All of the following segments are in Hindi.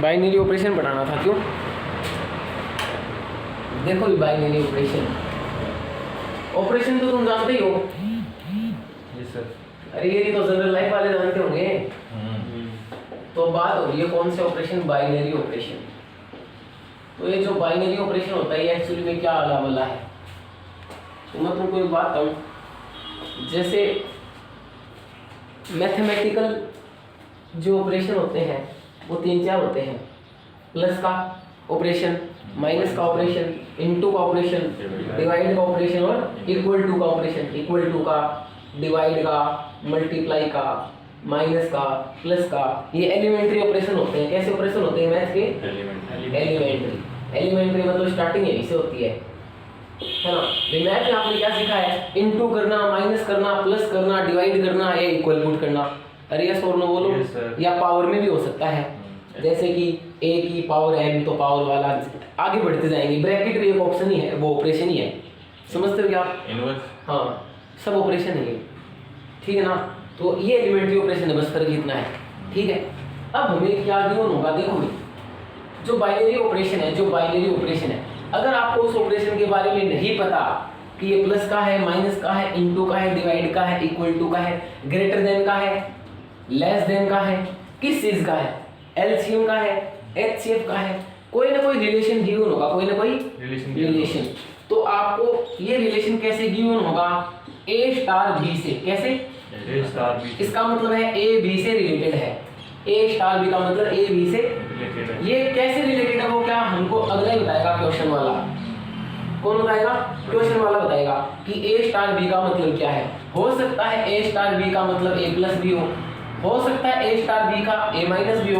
बाइनरी ऑपरेशन पढ़ाना था। क्यों? देखो ये बाइनरी ऑपरेशन तो तुम जानते ही हो। जी सर। अरे ये तो जनरल लाइफ वाले जानते होंगे। तो बात हो रही है कौन से ऑपरेशन? Binary operation. तो ये जो बाइनरी ऑपरेशन होता है ये एक्चुअली में क्या आला वाला है? तो मैं तुमको एक बात बताऊं, जैसे मैथमेटिकल जो ऑपरेशन होते हैं वो 3-4 होते हैं। प्लस का ऑपरेशन, माइनस का ऑपरेशन, इनटू का ऑपरेशन, डिवाइड का ऑपरेशन और इक्वल टू का ऑपरेशन। इक्वल टू का, डिवाइड का, मल्टीप्लाई का, माइनस का, प्लस का, ये एलिमेंट्री ऑपरेशन होते हैं। कैसे ऑपरेशन होते हैं मैथ के? एलिमेंट्री मतलब स्टार्टिंग यहीं से होती है ना। मैथ में आपने क्या सीखा है? इनटू करना, माइनस करना, प्लस करना, डिवाइड करना या इक्वल पुट करना। अरे यस और नो बोलो। या पावर में भी हो सकता है, जैसे कि a की पावर n, तो पावर वाला आगे बढ़ते जाएंगे। ब्रैकेट भी एक ऑप्शन ही है, वो ऑपरेशन ही है। समझते हो क्या आप? इनवर्स। हाँ, सब ऑपरेशन है ये, ठीक है ना। तो ये एलिमेंट्री ऑपरेशन है, बस फर्क इतना है, ठीक है। अब हमें क्या गिवन होगा? देखो जो बाइनरी ऑपरेशन है, अगर आपको उस ऑपरेशन के बारे में नहीं पता कि ये प्लस का है, माइनस का है, इनटू का है, डिवाइड का है, इक्वल टू का है, ग्रेटर देन का है, लेस देन का है, किस चीज का है, एलसीएम का है, एचसीएफ का है, कोई ना कोई रिलेशन गिवन होगा, कोई ना कोई रिलेशन। तो आपको ये रिलेशन कैसे गिवन होगा? ए स्टार बी से। कैसे? ए स्टार बी। इसका मतलब है ए बी से रिलेटेड है। ए स्टार बी का मतलब ए बी से रिलेटेड है। ये कैसे रिलेटेड है वो क्या हमको अगला ही बताएगा, क्वेश्चन वाला। कौन बताएगा? क्वेश्चन वाला बताएगा कि ए स्टार बी का मतलब क्या है। हो सकता है ए स्टार बी का मतलब ए प्लस बी हो सकता है ए स्टार बी का ए माइनस बी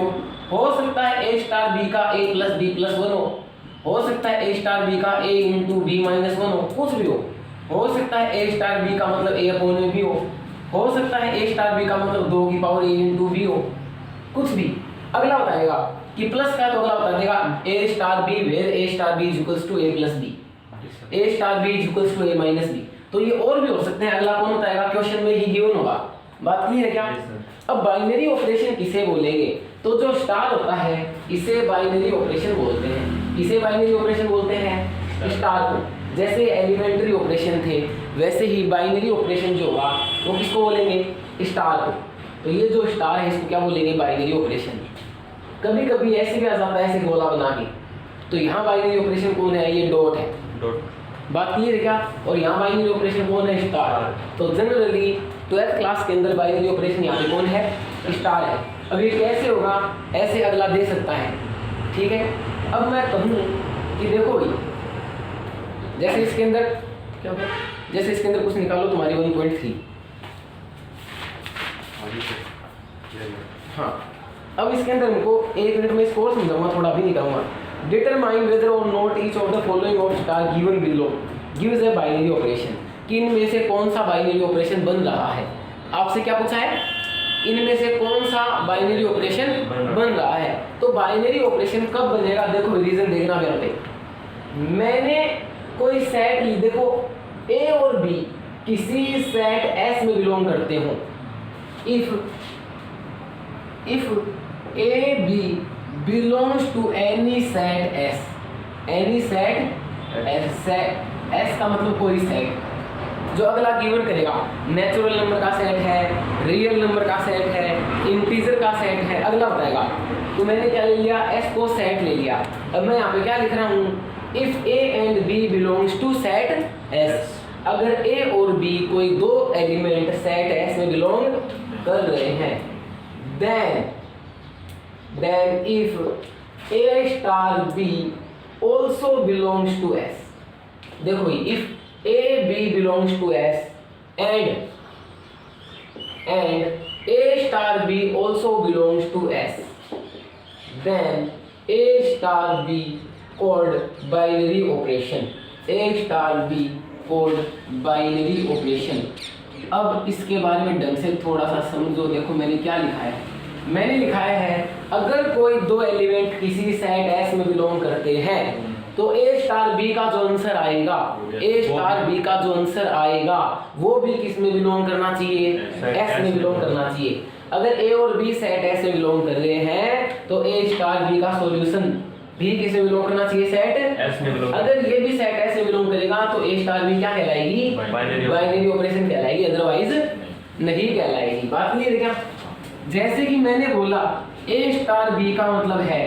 हो सकता है ए स्टार बी का ए प्लस बी प्लस 1 हो सकता है ए स्टार बी का ए इंटू बी माइनस 1 कुछ भी हो सकता है ए स्टार बी का मतलब ए अपॉन में भी हो सकता है ए स्टार बी का मतलब 2 की पावर ए इंटू बी कुछ भी। अगला बताएगा कि प्लस का, तो अगला बता देगा A star B where A star B is equals to A plus B, A star B is equals to A minus B. तो ये और भी हो सकते हैं, अगला कौन बताएगा? क्वेश्चन में ही गिवन होगा। बात क्लियर है क्या? अब बाइनरी ऑपरेशन किसे बोलेंगे? तो जो स्टार होता है इसे बाइनरी ऑपरेशन बोलते हैं। इसे बाइनरी ऑपरेशन बोलते हैं स्टार को। जैसे एलिमेंट्री ऑपरेशन थे वैसे ही बाइनरी ऑपरेशन जो होगा वो किसको बोलेंगे? स्टार को। तो ये जो स्टार है इसको क्या बोलेंगे? Binary operation. कभी कभी ऐसे भी आ जाता है, ऐसे गोला बना के। तो यहाँ बाइनरी ऑपरेशन कौन है? ये डॉट है। बात क्लियर है क्या? और यहाँ बाइनरी ऑपरेशन कौन है? स्टार। तो जनरली 12th क्लास के अंदर बाइनरी ऑपरेशन यहाँ पे कौन है? स्टार है। अब ये कैसे होगा? ऐसे अगला दे सकता है, ठीक है। अब मैं कहूँ कि देखो भाई, जैसे इसके अंदर क्या होगा? जैसे इसके अंदर कुछ निकालो तुम्हारी 1.3। हाँ, अब इसके अंदर हमको 1 मिनट में इसको और समझाऊंगा, थोड़ा भी नहीं करूँगा। डिटरमाइन वेदर और not each of the following of star given below gives a binary operation. कि इनमें से कौन सा बाइनरी ऑपरेशन बन रहा है? आपसे क्या पूछा है? इनमें से कौन सा बाइनरी ऑपरेशन बन रहा है? तो बाइनरी ऑपरेशन कब बनेगा? देखो रीजन देखना यहाँ पे। मैंने कोई सेट ली, देखो ए और बी किसी सेट एस में बिलोंग करते हो। If a B belongs to any set s, any set s का मतलब कोई सेट जो अगला गिवन करेगा। नेचुरल नंबर का सेट है, रियल नंबर का सेट है, इंटीजर का सेट है, अगला बताएगा। तो मैंने क्या ले लिया? एस को सेट ले लिया। अब मैं यहाँ पे क्या लिख रहा हूँ? If a and B belongs to set s. अगर ए और बी कोई दो एलिमेंट सेट एस में बिलोंग कर रहे हैं, then if A star B also belongs to S। देखो if A B belongs to S and A star B also belongs to S, then A star B called binary operation। A star B called binary operation। अब इसके बारे में ढंग से थोड़ा सा समझो। देखो मैंने क्या लिखा है? मैंने लिखा है अगर कोई दो एलिमेंट किसी सेट एस में बिलोंग करते हैं तो ए स्टार बी का जो आंसर आएगा, ए स्टार बी का जो आंसर आएगा वो भी किस में बिलोंग करना चाहिए? एस में बिलोंग करना चाहिए। अगर ए और बी सेट एस में बिलोंग कर रहे हैं तो ए ए स्टार बी का सॉल्यूशन भी किसे बिलोंग करना चाहिए, सेट एस में बिलोंग अगर ये भी सेट एस में बिलोंग करेगा तो ए स्टार बी क्या कहलाएगी, बाइनरी ऑपरेशन कहलाएगी, अदरवाइज नहीं कहलाएगी। बात क्लियर है क्या? जैसे कि मैंने बोला ए स्टार बी का मतलब है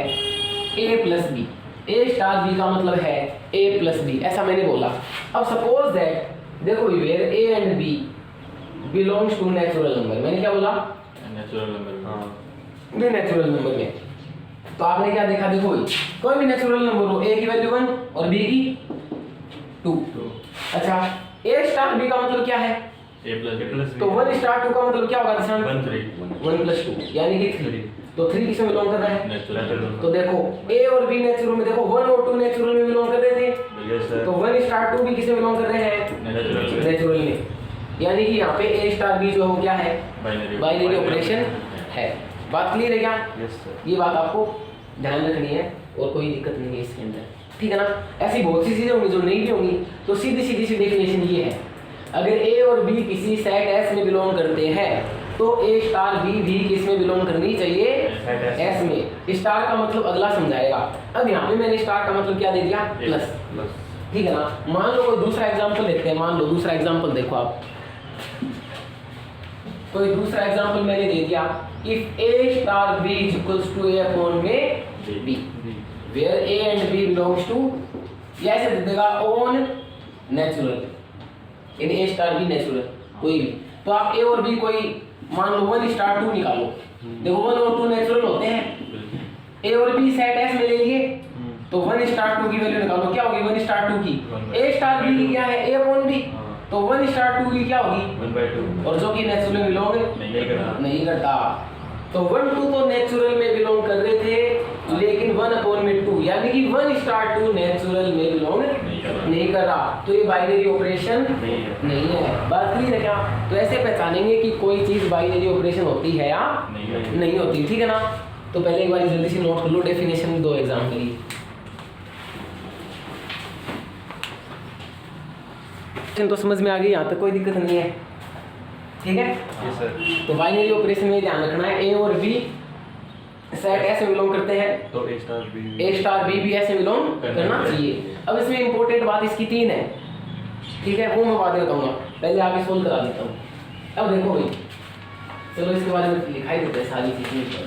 A plus B, A star B का मतलब है ए प्लस बी, ऐसा मैंने बोला। अब सपोज दैट देखो where A and B belongs to natural number, मैंने क्या बोला, नेचुरल नंबर। हाँ भी नेचुरल नंबर में। तो आपने क्या देखा, देखो कोई भी नेचुरल नंबर हो, ए की वैल्यू 1 और बी की 2। अच्छा ए स्टार बी का मतलब क्या है, ए प्लस तो 1 स्टार 2 का मतलब क्या होगा दर्शन, 1 प्लस 2 यानी कि 3। तो 3 किसमें बिलोंग कर रहा है, नेचुरल। तो देखो ए और बी नेचुरल में, देखो 1 और 2 नेचुरल में बिलोंग कर रहे थे, तो 1 स्टार 2 भी किसमें बिलोंग कर रहे हैं, नेचुरल में। यानी कि यहाँ पे ए स्टार बी जो है वो क्या है, बाइनरी ऑपरेशन है। बात क्लियर है क्या? Yes sir. ये बात आपको ध्यान रखनी है और कोई दिक्कत नहीं है इसके अंदर, ठीक है ना। ऐसी बहुत सी चीजें होंगी जो नहीं भी होंगी, तो सीधी सीधी सी डेफिनेशन ये है, अगर ए और बी किसी सेट एस में बिलोंग करते हैं तो ए स्टार बी भी किस में बिलोंग करनी चाहिए, एस में। स्टार का मतलब अगला समझाएगा। अब यहाँ पे मैंने स्टार का मतलब क्या दे दिया, प्लस, ठीक है ना। मान लो कोई दूसरा एग्जाम्पल लेते हैं, मान लो दूसरा एग्जाम्पल देखो आप, कोई दूसरा एग्जाम्पल मैंने दे दिया, if A star B is equals to A upon में B, where A and B belongs to, या ऐसे दे देगा on natural, in A star B natural कोई भी। तो आप ए और बी कोई मान लो 1 स्टार 2 निकालो, देखो 1 और 2 नेचुरल होते हैं, ए और बी सेट एस में ले लिए, तो 1 स्टार 2 की वैल्यू निकालो, क्या होगी 1 स्टार 2 की, ए स्टार बी की क्या है, ए अपॉन बी, तो 1 स्टार 2 की क्या होगी 1/2, और जो कि नेचुरल में बिलोंग नहीं करता। तो 1 2 तो नेचुरल में बिलोंग कर रहे थे, लेकिन 1 अपॉन में 2 यानी कि 1 स्टार 2 नेचुरल में बिलोंग नहीं कर रहा, तो ये बाइनरी ऑपरेशन नहीं है। बात क्लियर है क्या? तो ऐसे पहचानेंगे कि कोई चीज बाइनरी ऑपरेशन होती है या नहीं होती, ठीक है ना। तो पहले एक बार जल्दी से नोट कर लो डेफिनेशन, दो एग्जाम के लिए तो समझ में आ गई, यहाँ तक कोई दिक्कत नहीं है, ठीक है। Yes sir. तो बाइनरी ऑपरेशन में ध्यान रखना है, ए और बी सेट एस में बिलोंग करते हैं, तो ए स्टार बी भी ऐसे बिलोंग करना चाहिए। अब इसमें इंपॉर्टेंट बात इसकी 3 है, ठीक है, वो मैं बाद में बताऊंगा, पहले आगे सोल्व करा देता हूँ। अब देखो भाई, चलो इसके बारे में लिखाई देते हैं सारी चीजें।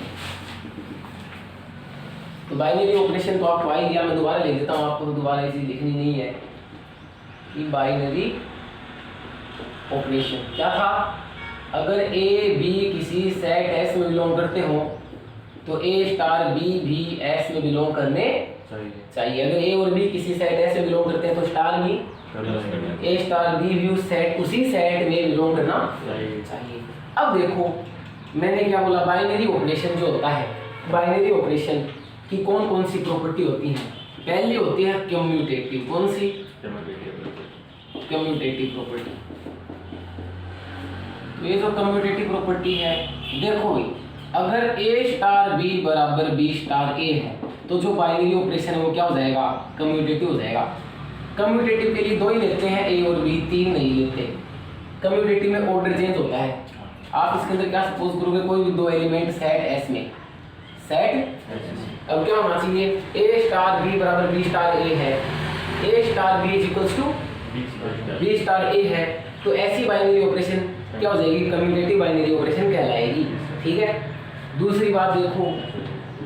तो बाइनरी ऑपरेशन तो आपको आ ही गया, मैं दोबारा लिख देता हूँ, आपको तो दोबारा ये चीज लिखनी नहीं है कि बाइनरी ऑपरेशन क्या था, अगर ए बी किसी सेट एस में बिलोंग करते हो तो ए स्टार बी भी एस में बिलोंग करने चाहिए। अगर ए और बी किसी सेट एस में बिलोंग करते हैं तो star B A star B भी उसी सेट में बिलोंग करना चाहिए। अब देखो मैंने क्या बोला, बाइनरी ऑपरेशन जो होता है, बाइनरी ऑपरेशन की कौन कौन सी प्रॉपर्टी होती है। पहली होती है कम्यूटेटिव, कौन सी, कम्यूटेटिव प्रॉपर्टी। तो ये जो कम्यूटेटिव प्रॉपर्टी है, देखो अगर ए स्टार बी बराबर बी स्टार ए है तो जो बाइनरी ऑपरेशन है वो क्या हो जाएगा, कम्यूटेटिव हो जाएगा। कम्यूटेटिव के लिए 2 ही लेते हैं ए और बी, 3 नहीं लेते। कम्यूटेटिव में ऑर्डर चेंज होता है। आप इसके अंदर क्या सपोज करोगे, कोई भी 2 एलिमेंट सेट एस में, सेट अब क्या होना चाहिए, ए स्टार बी बराबर बी स्टार ए है, A star B is equals to B star A है, तो ऐसी बाइनरी ऑपरेशन क्या हो जाएगी, कम्यूटेटिव बाइनरी ऑपरेशन कहलाएगी, ठीक है। दूसरी बात देखो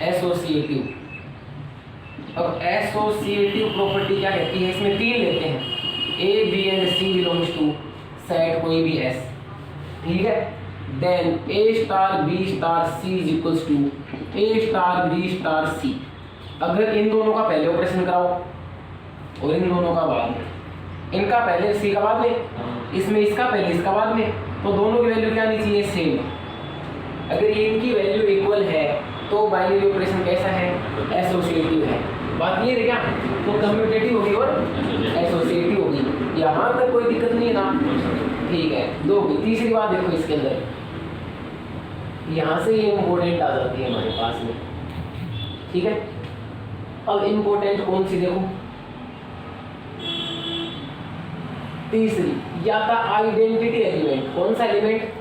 एसोसिएटिव। अब एसोसिएटिव प्रॉपर्टी क्या कहती है, इसमें 3 लेते हैं, A B and C belongs to set कोई भी एस, ठीक है। Then A star B star C is equals to A star B star C. अगर इन दोनों का पहले ऑपरेशन कराओ और इन दोनों का बाद में, इनका पहले सी का बाद में, इसमें इसका पहले इसका बाद में, तो दोनों की वैल्यू क्या आनी चाहिए, सेम। अगर ये इनकी वैल्यू इक्वल है तो बाइनरी ऑपरेशन कैसा है, एसोसिएटिव है। बात ये है क्या, तो कम्यूटेटिव होगी और एसोसिएटिव होगी, यहाँ तक कोई दिक्कत नहीं है ना, ठीक है। 2 होगी। तीसरी बात देखो इसके अंदर, यहाँ से ये इम्पोर्टेंट आ जाती है हमारे पास में, ठीक है। अब इम्पोर्टेंट कौन सी देखो, तीसरी, या था आइडेंटिटी एलिमेंट। कौन सा एलिमेंट,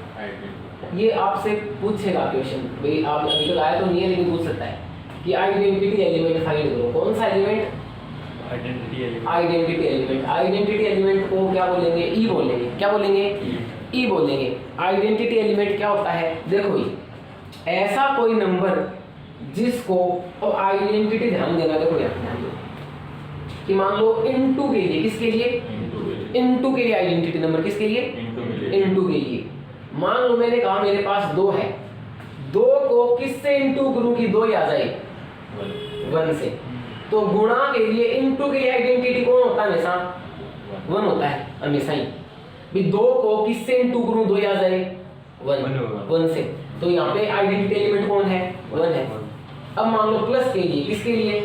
ये आपसे पूछेगा क्वेश्चन, भाई आप अभी तक आया तो नहीं है लेकिन पूछ सकता है। कि आइडेंटिटी एलिमेंट फाइंड करो। कौन सा element? Identity element. Identity element. Identity element को क्या बोलेंगे? ई बोलेंगे। क्या बोलेंगे? ई बोलेंगे। आइडेंटिटी एलिमेंट क्या होता है? देखो ये ऐसा कोई नंबर जिसको, और आइडेंटिटी ध्यान देना, देखो यार ध्यान दो कि मान लो इनटू के लिए, किसके लिए? इनटू के लिए आइडेंटिटी नंबर, किसके लिए? इनटू के लिए। मान लो मैंने कहा मेरे पास 2 है, 2 को किससे इनटू करूं कि 2 ही आ जाए? 1 से। तो गुणा के लिए, इनटू के लिए आइडेंटिटी कौन होता है? हमेशा 1 होता है, हमेशा ही भी। 2 को किससे इनटू करूं 2 ही आ जाए? 1 से। तो यहाँ पे आइडेंटिटी एलिमेंट कौन है? 1 है। अब मान लो प्लस के लिए, किसके लिए?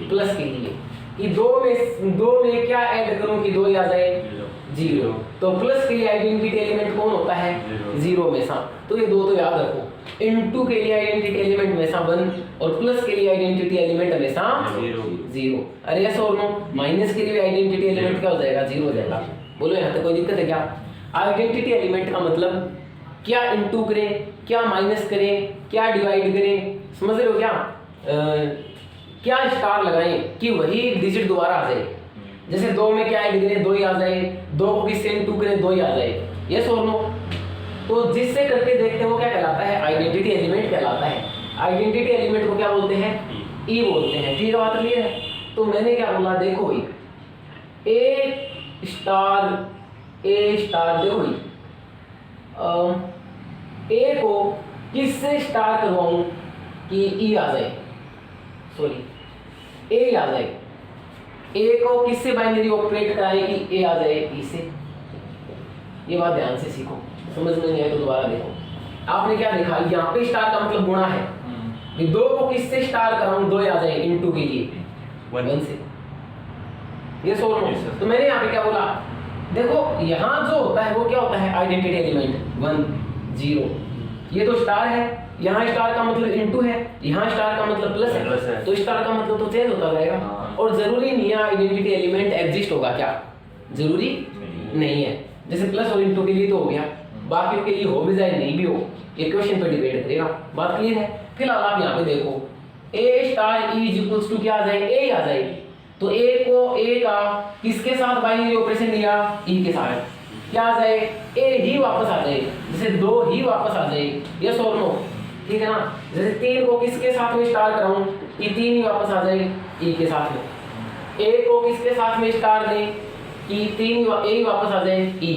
प्लस के लिए कि 2 में क्या ऐड करूं कि 2 ही आ जाए? 0। तो प्लस के लिए आइडेंटिटी एलिमेंट कौन होता है? 0 हमेशा। तो ये 2 तो याद रखो। इनटू के लिए आइडेंटिटी एलिमेंट हमेशा 1 और प्लस के लिए आइडेंटिटी एलिमेंट हमेशा 0। अरे यस और नो? माइनस के लिए आइडेंटिटी एलिमेंट क्या हो जाएगा? 0 हो जाएगा। बोलो यहाँ तक कोई दिक्कत है क्या? आइडेंटिटी एलिमेंट का मतलब क्या इनटू करें, क्या माइनस करें, क्या डिवाइड करें, समझ रहे हो क्या? क्या स्टार लगाएं कि वही डिजिट दोबारा आ जाए। जैसे 2 में क्या ऐड करें? 2 ही आ जाए। 2 को किससे इनटू करें? 2 ही आ जाए। यस और नो? तो जिससे करके देखते हैं वो क्या कहलाता है? आइडेंटिटी एलिमेंट कहलाता है। आइडेंटिटी एलिमेंट को क्या बोलते हैं? ई बोलते हैं। ठीक है, बात क्लियर है? तो मैंने क्या बोला, देखो ए स्टार देखो ए को किससे स्टार करवाऊं कि ई आ जाए? सॉरी, ए आ जाए। ए को किससे बाइनरी ऑपरेट कराएं कि ए आ जाए? ई से। ये बात ध्यान से सीखो, समझ में नहीं आए तो दोबारा देखो। आपने क्या देखा? यहाँ पे स्टार का मतलब गुणा है। 2 को किससे स्टार कराऊं 2 आ जाए? इनटू के लिए 1 से। ये सोच लो। तो मैंने यहाँ पे क्या बोला? देखो यहाँ जो होता है वो क्या होता है? Identity element 1 0। ये तो स्टार है, यहाँ स्टार का मतलब इनटू है, यहाँ स्टार का मतलब प्लस है। तो स्टार का मतलब तो चेंज होता रहेगा। और जरूरी नहीं है आइडेंटिटी एलिमेंट एग्जिस्ट होगा, क्या जरूरी नहीं है। जैसे प्लस और इनटू के लिए तो हो गया, बाकी के लिए हो भी जाए नहीं भी हो, ये क्वेश्चन पे डिपेंड करेगा। बात क्लियर है? फिलहाल आप यहाँ पे देखो A star E is equals to क्या आ जाए? ए आ जाए। तो ए का किसके साथ बाइनरी ऑपरेशन लिया? ई के साथ। क्या आ जाए? ए ही वापस आ जाए। जैसे 2 ही वापस आ जाए। यस और नो? ठीक है ना? जैसे 3 को किसके साथ में स्टार कराऊं कि 3 ही वापस आ जाए? ई के साथ में। ए को किसके साथ में स्टार दें कि 3 ए ही वापस आ जाए? ई।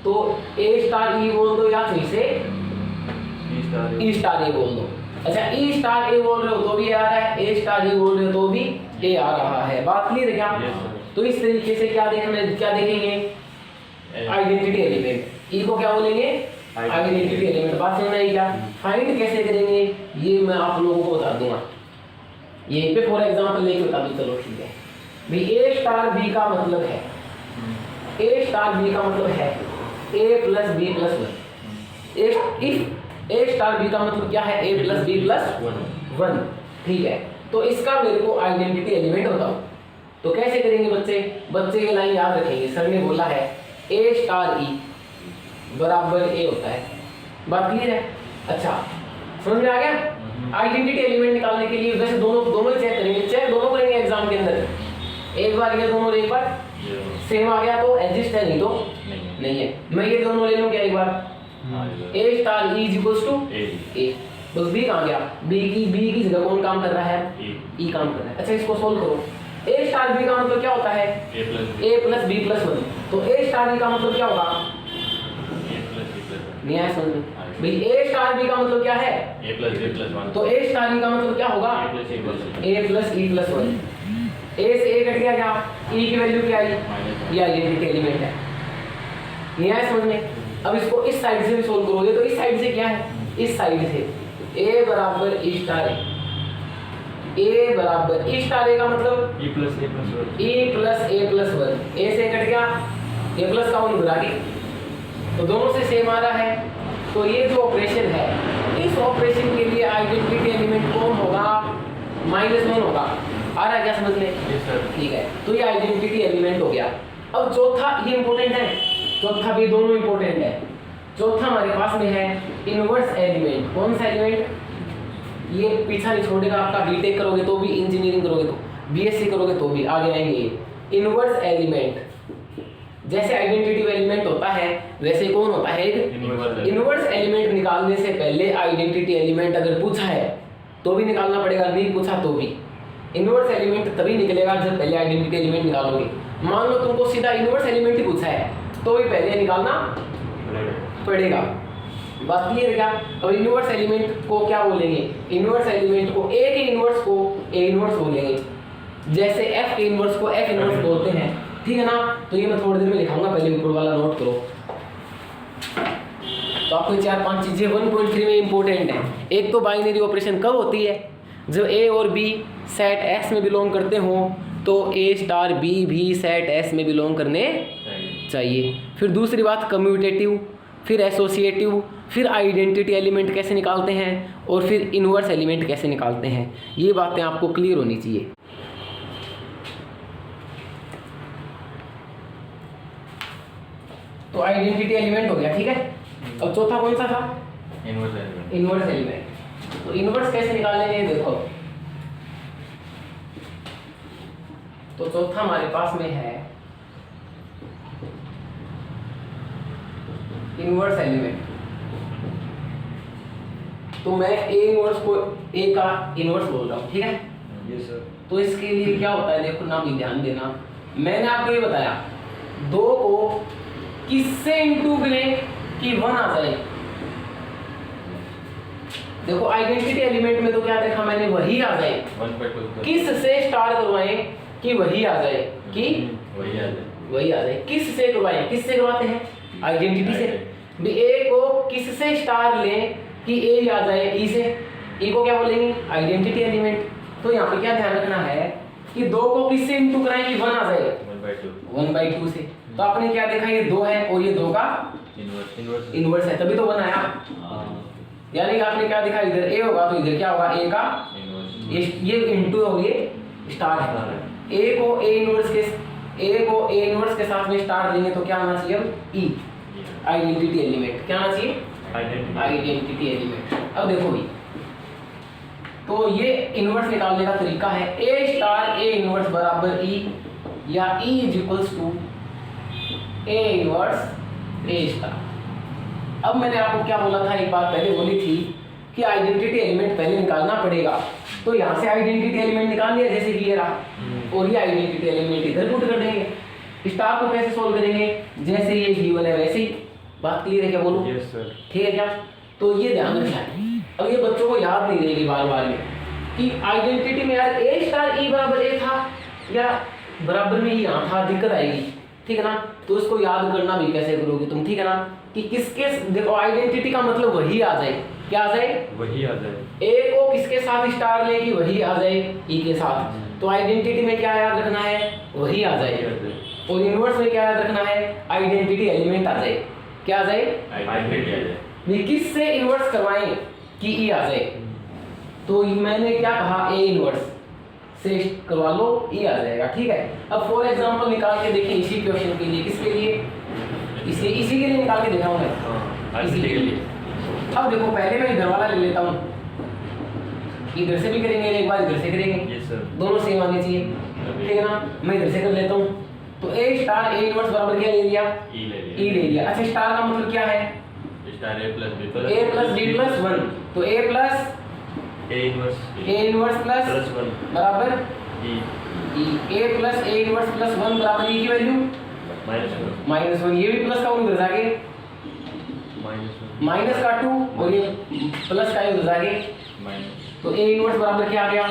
तो ए स्टार ई बोल दो या फिर से ई स्टार ए बोल दो। अच्छा, ई स्टार ए बोल रहे हो तो भी आ रहा है, ए स्टार ई बोल रहे हो तो भी ए आ रहा है। बात क्लियर है क्या? तो इस तरीके से क्या देखेंगे? Identity element. ई को क्या बोलेंगे? Identity element. बात समझ आई क्या? फाइंड कैसे करेंगे ये मैं आप लोगों को बता दूंगा। यहीं पे फॉर एग्जांपल लेके बता दूं। चलो ठीक है भाई। ए स्टार बी का मतलब है, ए स्टार बी का मतलब है A plus B plus 1। If A star B का मतलब क्या है? A plus B plus 1। ठीक है, तो इसका मेरे को आइडेंटिटी एलिमेंट बताओ। तो कैसे करेंगे बच्चे ये लाइन याद रखेंगे। सर ने बोला है ए स्टार ई बराबर ए होता है। बात क्लियर है? अच्छा, समझ में आ गया? आइडेंटिटी एलिमेंट निकालने के लिए वैसे दोनों चेक करेंगे, दोनों करेंगे एग्जाम के अंदर। एक बार ये दोनों, एक बार सेम आ गया तो एग्जिस्ट है, नहीं तो नहीं है। मैं ये दोनों ले लूं क्या एक बार? A star E is equals to A. बस बी कहाँ गया? बी की जगह कौन काम कर रहा है? ई काम कर रहा है। अच्छा, इसको सोल्व करो। ए स्टार बी का मतलब क्या होता है? A plus B plus 1। तो ए स्टार बी का मतलब क्या होगा? नहीं आया समझ में भाई? ए स्टार बी का मतलब क्या है? A plus B plus 1। तो ए स्टार बी का मतलब क्या होगा? ए प्लस ई प्लस 1। ए से ए कट गया, क्या ई की वैल्यू क्या आई? ये आइडेंटिटी एलिमेंट है। नहीं आया समझ में? अब इसको इस साइड से भी सोल्व करोगे तो इस साइड से क्या है? इस साइड से ए बराबर ई स्टार ए बराबर ई स्टार ए का मतलब E plus A plus 1। E plus A plus 1। ए से कट गया, ए प्लस का 1 घुरा के, तो दोनों से सेम आ रहा है। तो ये जो ऑपरेशन है, इस ऑपरेशन के लिए आइडेंटिटी एलिमेंट कौन होगा? -1 होगा। आ रहा है क्या समझ में? ठीक है, तो ये आइडेंटिटी एलिमेंट हो गया। अब चौथा, ये इंपॉर्टेंट है, चौथा भी, दोनों इंपॉर्टेंट है। चौथा हमारे पास में है इनवर्स एलिमेंट। कौन सा एलिमेंट? ये पीछा नहीं छोड़ेगा आपका, बीटेक करोगे तो भी, इंजीनियरिंग करोगे तो, बीएससी करोगे तो भी आगे आएंगे ये। इनवर्स एलिमेंट, जैसे आइडेंटिटी एलिमेंट होता है वैसे कौन होता है एक इनवर्स एलिमेंट। निकालने से पहले आइडेंटिटी एलिमेंट अगर पूछा है तो भी निकालना पड़ेगा, नहीं पूछा तो भी। इनवर्स एलिमेंट तभी निकलेगा जब पहले आइडेंटिटी एलिमेंट निकालोगे। मान लो तुमको सीधा इनवर्स एलिमेंट ही पूछा है तो भी पहले निकालना पड़ेगा। बात क्लियर है क्या? अब इनवर्स एलिमेंट को क्या बोलेंगे? इनवर्स एलिमेंट को ए के इनवर्स को ए इनवर्स बोलेंगे, जैसे एफ के इनवर्स को एफ इनवर्स बोलते हैं, ठीक है ना। तो ये मैं थोड़ी देर में लिखाऊंगा, पहले ऊपर वाला नोट करो। तो आपको 4-5 चीजें 1.3 में इंपॉर्टेंट है। एक तो बाइनरी ऑपरेशन कब होती है? जब ए और बी सेट एस में बिलोंग करते हों, तो ए स्टार बी भी सेट एस में बिलोंग करने चाहिए। फिर दूसरी बात कम्यूटेटिव, फिर एसोसिएटिव, फिर आइडेंटिटी एलिमेंट कैसे निकालते हैं, और फिर इनवर्स एलिमेंट कैसे निकालते हैं। ये बातें आपको क्लियर होनी चाहिए। तो आइडेंटिटी एलिमेंट हो गया, ठीक है। अब चौथा कौन सा था? Inverse element. तो इनवर्स कैसे निकालेंगे देखो। तो चौथा हमारे पास में है इनवर्स एलिमेंट। तो मैं ए इनवर्स को ए का इनवर्स बोल रहा हूँ, ठीक है। Yes sir. तो इसके लिए क्या होता है देखो ना, भी ध्यान देना। मैंने आपको ये बताया 2 को किससे इंटू करें कि 1 आ जाए। देखो आइडेंटिटी एलिमेंट में तो क्या देखा मैंने, वही आ जाए। किस से स्टार करवाएं कि वही आ जाए, कि वही आ जाए। किस से करवाएं? किस से करवाते हैं? आइडेंटिटी से। भी ए को किस से स्टार लें कि ए आ जाए, ई से। ई को क्या बोलेंगे? Identity element. तो यहाँ पे क्या ध्यान रखना है कि 2 को किससे इंटू कराएं कि 1 आ जाए? 1/2 से। तो आपने क्या देखा, ये 2 है और ये 2 का इनवर्स है, तभी तो 1 आया। यानी कि आपने क्या देखा, इधर ए होगा तो इधर क्या होगा, ए का ये इंटू हो, ये स्टार है। ए को ए इनवर्स के साथ में स्टार देंगे तो क्या आना चाहिए? ई, आइडेंटिटी एलिमेंट। क्या आना चाहिए? Identity element. अब देखो भी, तो ये इनवर्स निकालने का तरीका है। ए स्टार ए इनवर्स बराबर ई, या e is equals to a inverse a star. अब मैंने आपको क्या बोला था, एक बात पहले बोली थी कि आइडेंटिटी एलिमेंट पहले निकालना पड़ेगा। तो यहाँ से आइडेंटिटी एलिमेंट निकाल लिया, जैसे कि ये रहा, और ये आइडेंटिटी एलिमेंट इधर पुट कर देंगे। स्टार को कैसे सोल्व करेंगे? जैसे ये गिवन है वैसे ही। बात क्लियर है क्या? बोलो। Yes sir. ठीक है क्या? तो ये ध्यान रखना है। अब ये बच्चों को याद नहीं रहेगी बार बार में कि आइडेंटिटी में यार ए स्टार ई बराबर ए था या बराबर में ही यहाँ था, दिक्कत आएगी, ठीक है ना। तो इसको याद करना भी कैसे करोगे तुम, ठीक है ना, कि किसके, देखो आइडेंटिटी का मतलब वही आ जाए। क्या आ जाए? वही आ जाए। ए को किसके साथ स्टार ले कि वही आ जाए ई के साथ। तो आइडेंटिटी में क्या याद रखना है? वही आ जाए। और इनवर्स में क्या याद रखना है? आइडेंटिटी एलिमेंट आ जाए। क्या आ जाए? आइडेंटिटी आ जाए। किस से इनवर्स करवाएं कि ई आ जाए। तो मैंने क्या कहा, ए इनवर्स से करवा लो, ई आ जाएगा, ठीक है। अब फॉर एग्जांपल निकाल के देखें इसी क्वेश्चन के लिए, किसके लिए? इसी के लिए निकाल के दिखाऊंगा मैं, इसी के लिए। अब देखो पहले मैं इधर वाला ले लेता हूँ, इधर से भी करेंगे एक बार, इधर से करेंगे, यस सर। दोनों सेम आने चाहिए, ठीक है ना। मैं इधर से कर लेता हूँ। तो ए स्टार ए इनवर्स बराबर क्या ले लिया? ई ले लिया। अच्छा स्टार का मतलब क्या है? स्टार ए प्लस बी प्लस 1। तो A plus A inverse plus 1 बराबर ई। ए प्लस ए इनवर्स प्लस 1 बराबर ई की वैल्यू -1। ये भी प्लस का उधर जाके माइनस का 2 और ये प्लस का उधर जाके। तो ए इनवर्स बराबर क्या आ गया?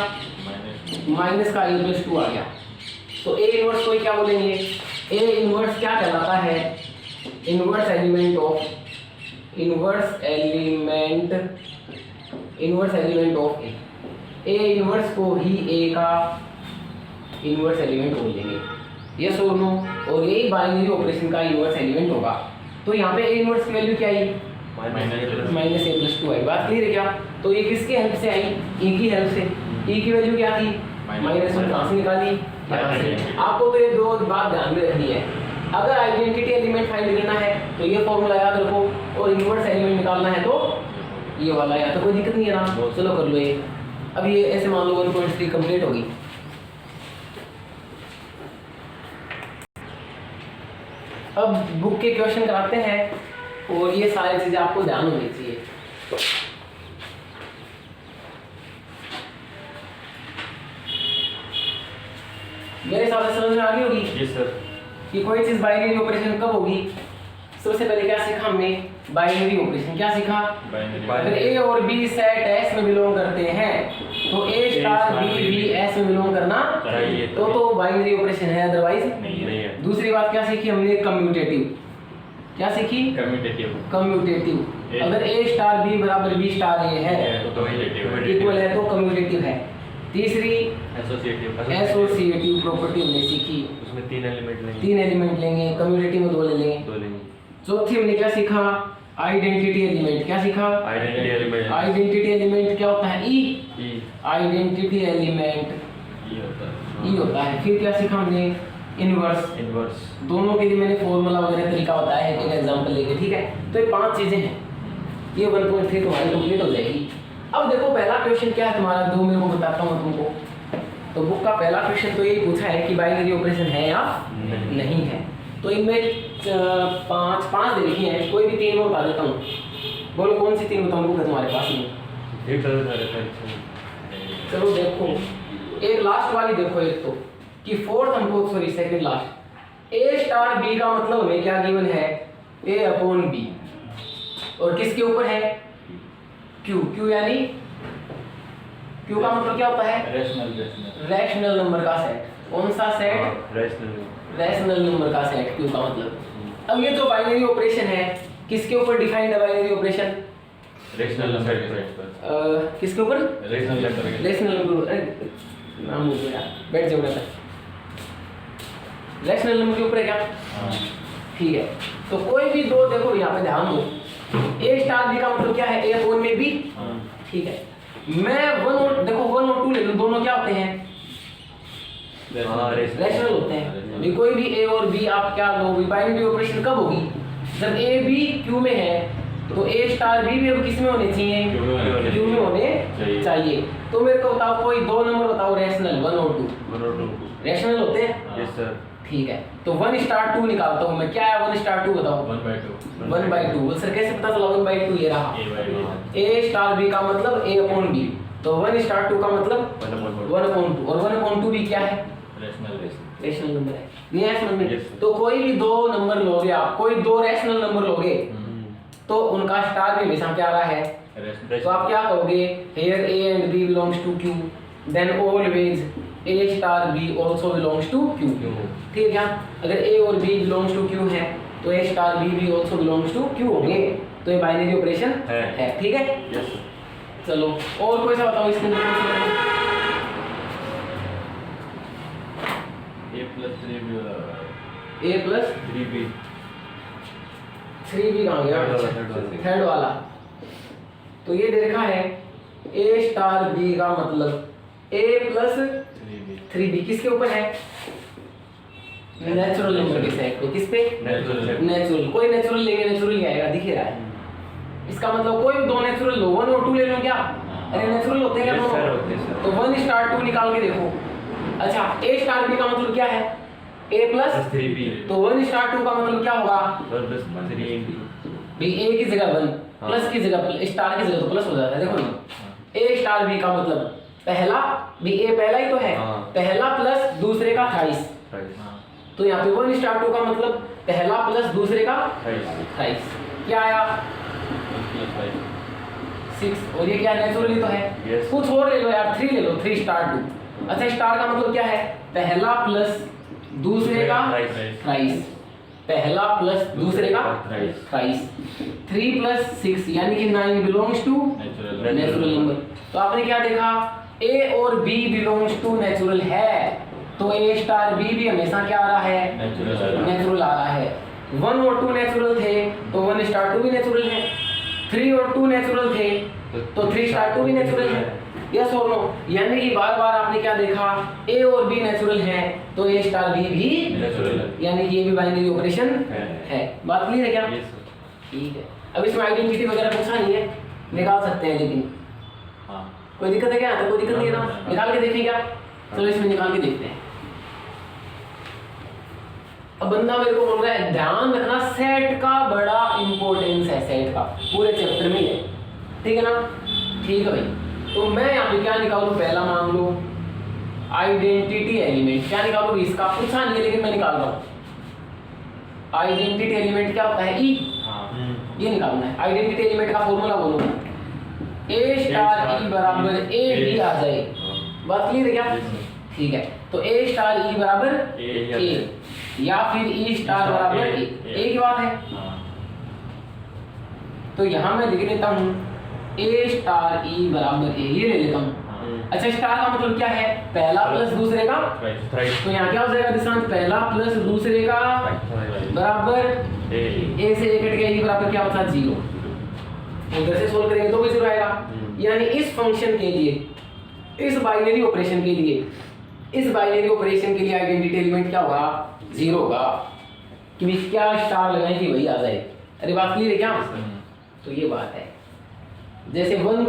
माइनस का ए प्लस 2 आ गया। तो ए इनवर्स को क्या बोलेंगे? ए इनवर्स क्या कहलाता है? Inverse element of A inverse को ही ए का इनवर्स एलिमेंट बोल देंगे। यस और नो। और यही बाइनरी ऑपरेशन का इनवर्स एलिमेंट होगा। तो यहाँ पे ए इनवर्स की वैल्यू क्या आई? माइनस ए प्लस 2 आई। बात क्लियर है क्या? तो ये किसके हेल्प से आई? ई की हेल्प से। ई की वैल्यू क्या थी? -1। कहाँ से निकाली? यहाँ से। आपको तो ये दो बात ध्यान में रखनी है। अगर आइडेंटिटी एलिमेंट फाइंड करना है तो ये फॉर्मूला याद रखो, और इनवर्स एलिमेंट निकालना है तो ये वाला है तो कोई दिक्कत नहीं है ना, No. चलो कर लो ये। अब ये ऐसे मान लो 1.3 कंप्लीट होगी। अब बुक के क्वेश्चन कराते हैं और ये सारी चीजें आपको ध्यान होनी चाहिए। मेरे हिसाब से समझ में आ गई होगी यस सर। कि कोई चीज बाइनरी ऑपरेशन कब होगी। सबसे पहले क्या सीखा हमने, बाइनरी ऑपरेशन। क्या सीखा, अगर ए और बी सेट एस में बिलोंग करते हैं तो ए स्टार बी भी एस में बिलोंग करना चाहिए, तो बाइनरी ऑपरेशन है, अदरवाइज नहीं है। दूसरी बात क्या सीखी हमने, कम्यूटेटिव। क्या सीखी, कम्यूटेटिव। कम्यूटेटिव। अगर ए स्टार बी बराबर बी स्टार ए है तो इक्वल है तो कम्यूटेटिव है। तीसरी एसोसिएटिव। एसोसिएटिव प्रॉपर्टी हमने सीखी, उसमें 3 एलिमेंट लेंगे। 3 एलिमेंट लेंगे, कम्यूटेटिव में 2 ले लेंगे। 2 लेंगे। चौथी हमने क्या सीखा, आइडेंटिटी एलिमेंट। क्या सीखा, आइडेंटिटी एलिमेंट। आइडेंटिटी एलिमेंट क्या होता है, ई। ई आइडेंटिटी एलिमेंट ई होता है। ई होता है। फिर क्या सीखा हमने, इनवर्स। इनवर्स। दोनों के लिए मैंने फॉर्मूला वगैरह तरीका बताया है, एक एग्जांपल लेके, ठीक है। तो ये 5 चीजें हैं, ये 1.3 तुम्हारी कंप्लीट हो जाएगी। अब देखो पहला क्वेश्चन क्या है तुम्हारा, दो मेरे को बताता हूँ तुमको। तो बुक का पहला क्वेश्चन तो यही पूछा है कि बाइनरी ऑपरेशन है या नहीं है। तो इनमें 5 दे लिखी हैं, कोई भी 3 मैं बता देता हूँ। बोलो कौन सी 3 बताऊँ, बुक है तुम्हारे पास में। एक तरह से चलो देखो, एक लास्ट वाली देखो, एक तो कि फोर्थ हमको, सॉरी सेकंड लास्ट, ए स्टार बी का मतलब हमें क्या गिवन है, ए अपॉन बी, और किसके ऊपर है, क्यू। क्यू यानी क्यू का मतलब क्या होता है, रैशनल नंबर का सेट। कौन सा सेट, रैशनल नंबर का सेट, क्यू का मतलब। अब ये जो बाइनरी ऑपरेशन है किसके ऊपर डिफाइंड है, बाइनरी ऑपरेशन रैशनल नंबर किसके ऊपर, रैशनल नंबर। रैशनल नंबर, नाम भूल गया, बैठ जाओ ना। रैशनल नंबर के ऊपर है क्या, ठीक है। तो कोई भी दो, देखो यहाँ पे ध्यान दो, ए स्टार बी का मतलब क्या है, ए अपॉन में बी, ठीक है। मैं 1 और देखो 1 और 2 ले लूं, दोनों क्या होते हैं, रैशनल होते हैं। अभी कोई भी ए और बी आप क्या लोगे, बाइनरी ऑपरेशन कब होगी, जब ए बी क्यू में है, तो ए स्टार बी भी अब किस में होने चाहिए, क्यू में होने चाहिए। तो मेरे को बताओ कोई 2 नंबर बताओ रैशनल, 1 और 2 रैशनल होते हैं, यस सर। ठीक है। तो 1 स्टार 2 निकालता हूँ मैं, क्या है 1 स्टार 2 बताओ, 1/2। सर कैसे पता चला 1/2, ये रहा, ए स्टार बी का मतलब ए अपॉन बी, तो 1 स्टार 2 का मतलब 1/2, और 1/2 भी क्या है, रैशनल नंबर है, नहीं है समझ में। तो कोई भी 2 नंबर लोगे आप, कोई 2 रैशनल नंबर लोगे तो उनका स्टार भी हमेशा क्या रहा है, तो आप क्या कहोगे, here a and b belongs to q, then always a star b also belongs to q, ठीक है क्या। अगर a और b belongs to q है तो a star b भी also belongs to q होंगे, तो ये बाइनरी ऑपरेशन है, ठीक है। यस। चलो और कोई सा बताओ इसके अंदर, a प्लस 3b कहाँ गया, थर्ड वाला। तो ये दे रखा है ए स्टार बी का मतलब ए प्लस 3b किसके ऊपर है, नेचुरल नंबर के सेट पे, किस पे, नेचुरल। कोई नेचुरल लेंगे, नेचुरल ही आएगा, दिख ही रहा है। इसका मतलब कोई भी 2 नेचुरल लो, 1 और 2 ले लो क्या, अरे नेचुरल होते हैं क्या दोनों, तो 1 स्टार 2 निकाल के देखो। अच्छा ए स्टार बी का मतलब क्या है, ए प्लस 3b, तो 1 स्टार 2 का मतलब क्या होगा, 1 + 3 भी ए की जगह 1 प्लस की जगह स्टार की जगह तो प्लस हो जाता है। देखो ना ए स्टार बी का मतलब पहला भी, ए पहला ही तो है, पहला प्लस दूसरे का 28, तो यहाँ पे 1 स्टार 2 का मतलब पहला प्लस दूसरे का 28, क्या आया 6, और ये क्या नेचुरली तो है। Yes. कुछ और ले लो यार, 3 ले लो, 3 स्टार 2। अच्छा स्टार का मतलब क्या है, पहला प्लस दूसरे का 28, पहला प्लस दूसरे का 28, 3 + 6 यानी कि 9 बिलोंग्स टू नेचुरल नंबर। तो आपने क्या देखा, ए और बी बिलोंग्स टू नेचुरल है, तो ए स्टार बी भी हमेशा क्या आ रहा है, नेचुरल आ रहा है। 1 और 2 नेचुरल थे तो 1 स्टार 2 भी नेचुरल है, 3 और 2 नेचुरल थे तो 3 स्टार 2 भी नेचुरल है, यस और नो। यानी कि बार बार आपने क्या देखा, ए और बी नेचुरल है तो ए स्टार बी भी नेचुरल है, यानी कि ये भी बाइनरी ऑपरेशन है। है। बात क्लियर है क्या, ठीक है। अब इसमें आइडेंटिटी वगैरह पूछा नहीं है, निकाल सकते हैं लेकिन हाँ कोई दिक्कत है क्या? तो कोई दिक्कत नहीं है ना, निकाल के देखें क्या? चलो इसमें निकाल के देखते हैं। अब बंदा मेरे को बोल रहा है ध्यान रखना सेट का बड़ा इंपॉर्टेंस है, सेट का पूरे चैप्टर में है, ठीक है ना? ठीक है भाई, तो मैं यहाँ पे क्या निकालूं? पहला मान लो आइडेंटिटी एलिमेंट, क्या निकालूं? इसका पूछा नहीं है लेकिन मैं निकाल रहा हूँ। आइडेंटिटी एलिमेंट क्या होता है? ई, ये निकालना है। आइडेंटिटी एलिमेंट का फॉर्मूला बोलो, ए स्टार ई बराबर ए डी आ जाए। बात क्लियर है क्या? ठीक है, तो ए स्टार ई बराबर ए या फिर ई स्टार बराबर ए की बात है। तो यहाँ मैं लिख लेता हूँ ए स्टार ई बराबर ए, ये ले लेता हूँ। अच्छा, स्टार का मतलब क्या है? पहला प्लस दूसरे का, तो यहाँ क्या हो जाएगा दिशांत? पहला प्लस दूसरे का बराबर ए से ए कट गया, ई बराबर क्या होता है? 0। उधर से सोल्व करेंगे तो भी 0 आएगा। यानी इस फंक्शन के लिए, इस बाइनरी ऑपरेशन के लिए, इस बाइनरी ऑपरेशन के लिए आइडेंटिटी एलिमेंट क्या होगा? 0 होगा। कि भी क्या स्टार लगाएं कि वही आ जाए। अरे बात क्लियर है क्या? तो ये बात है। जैसे 1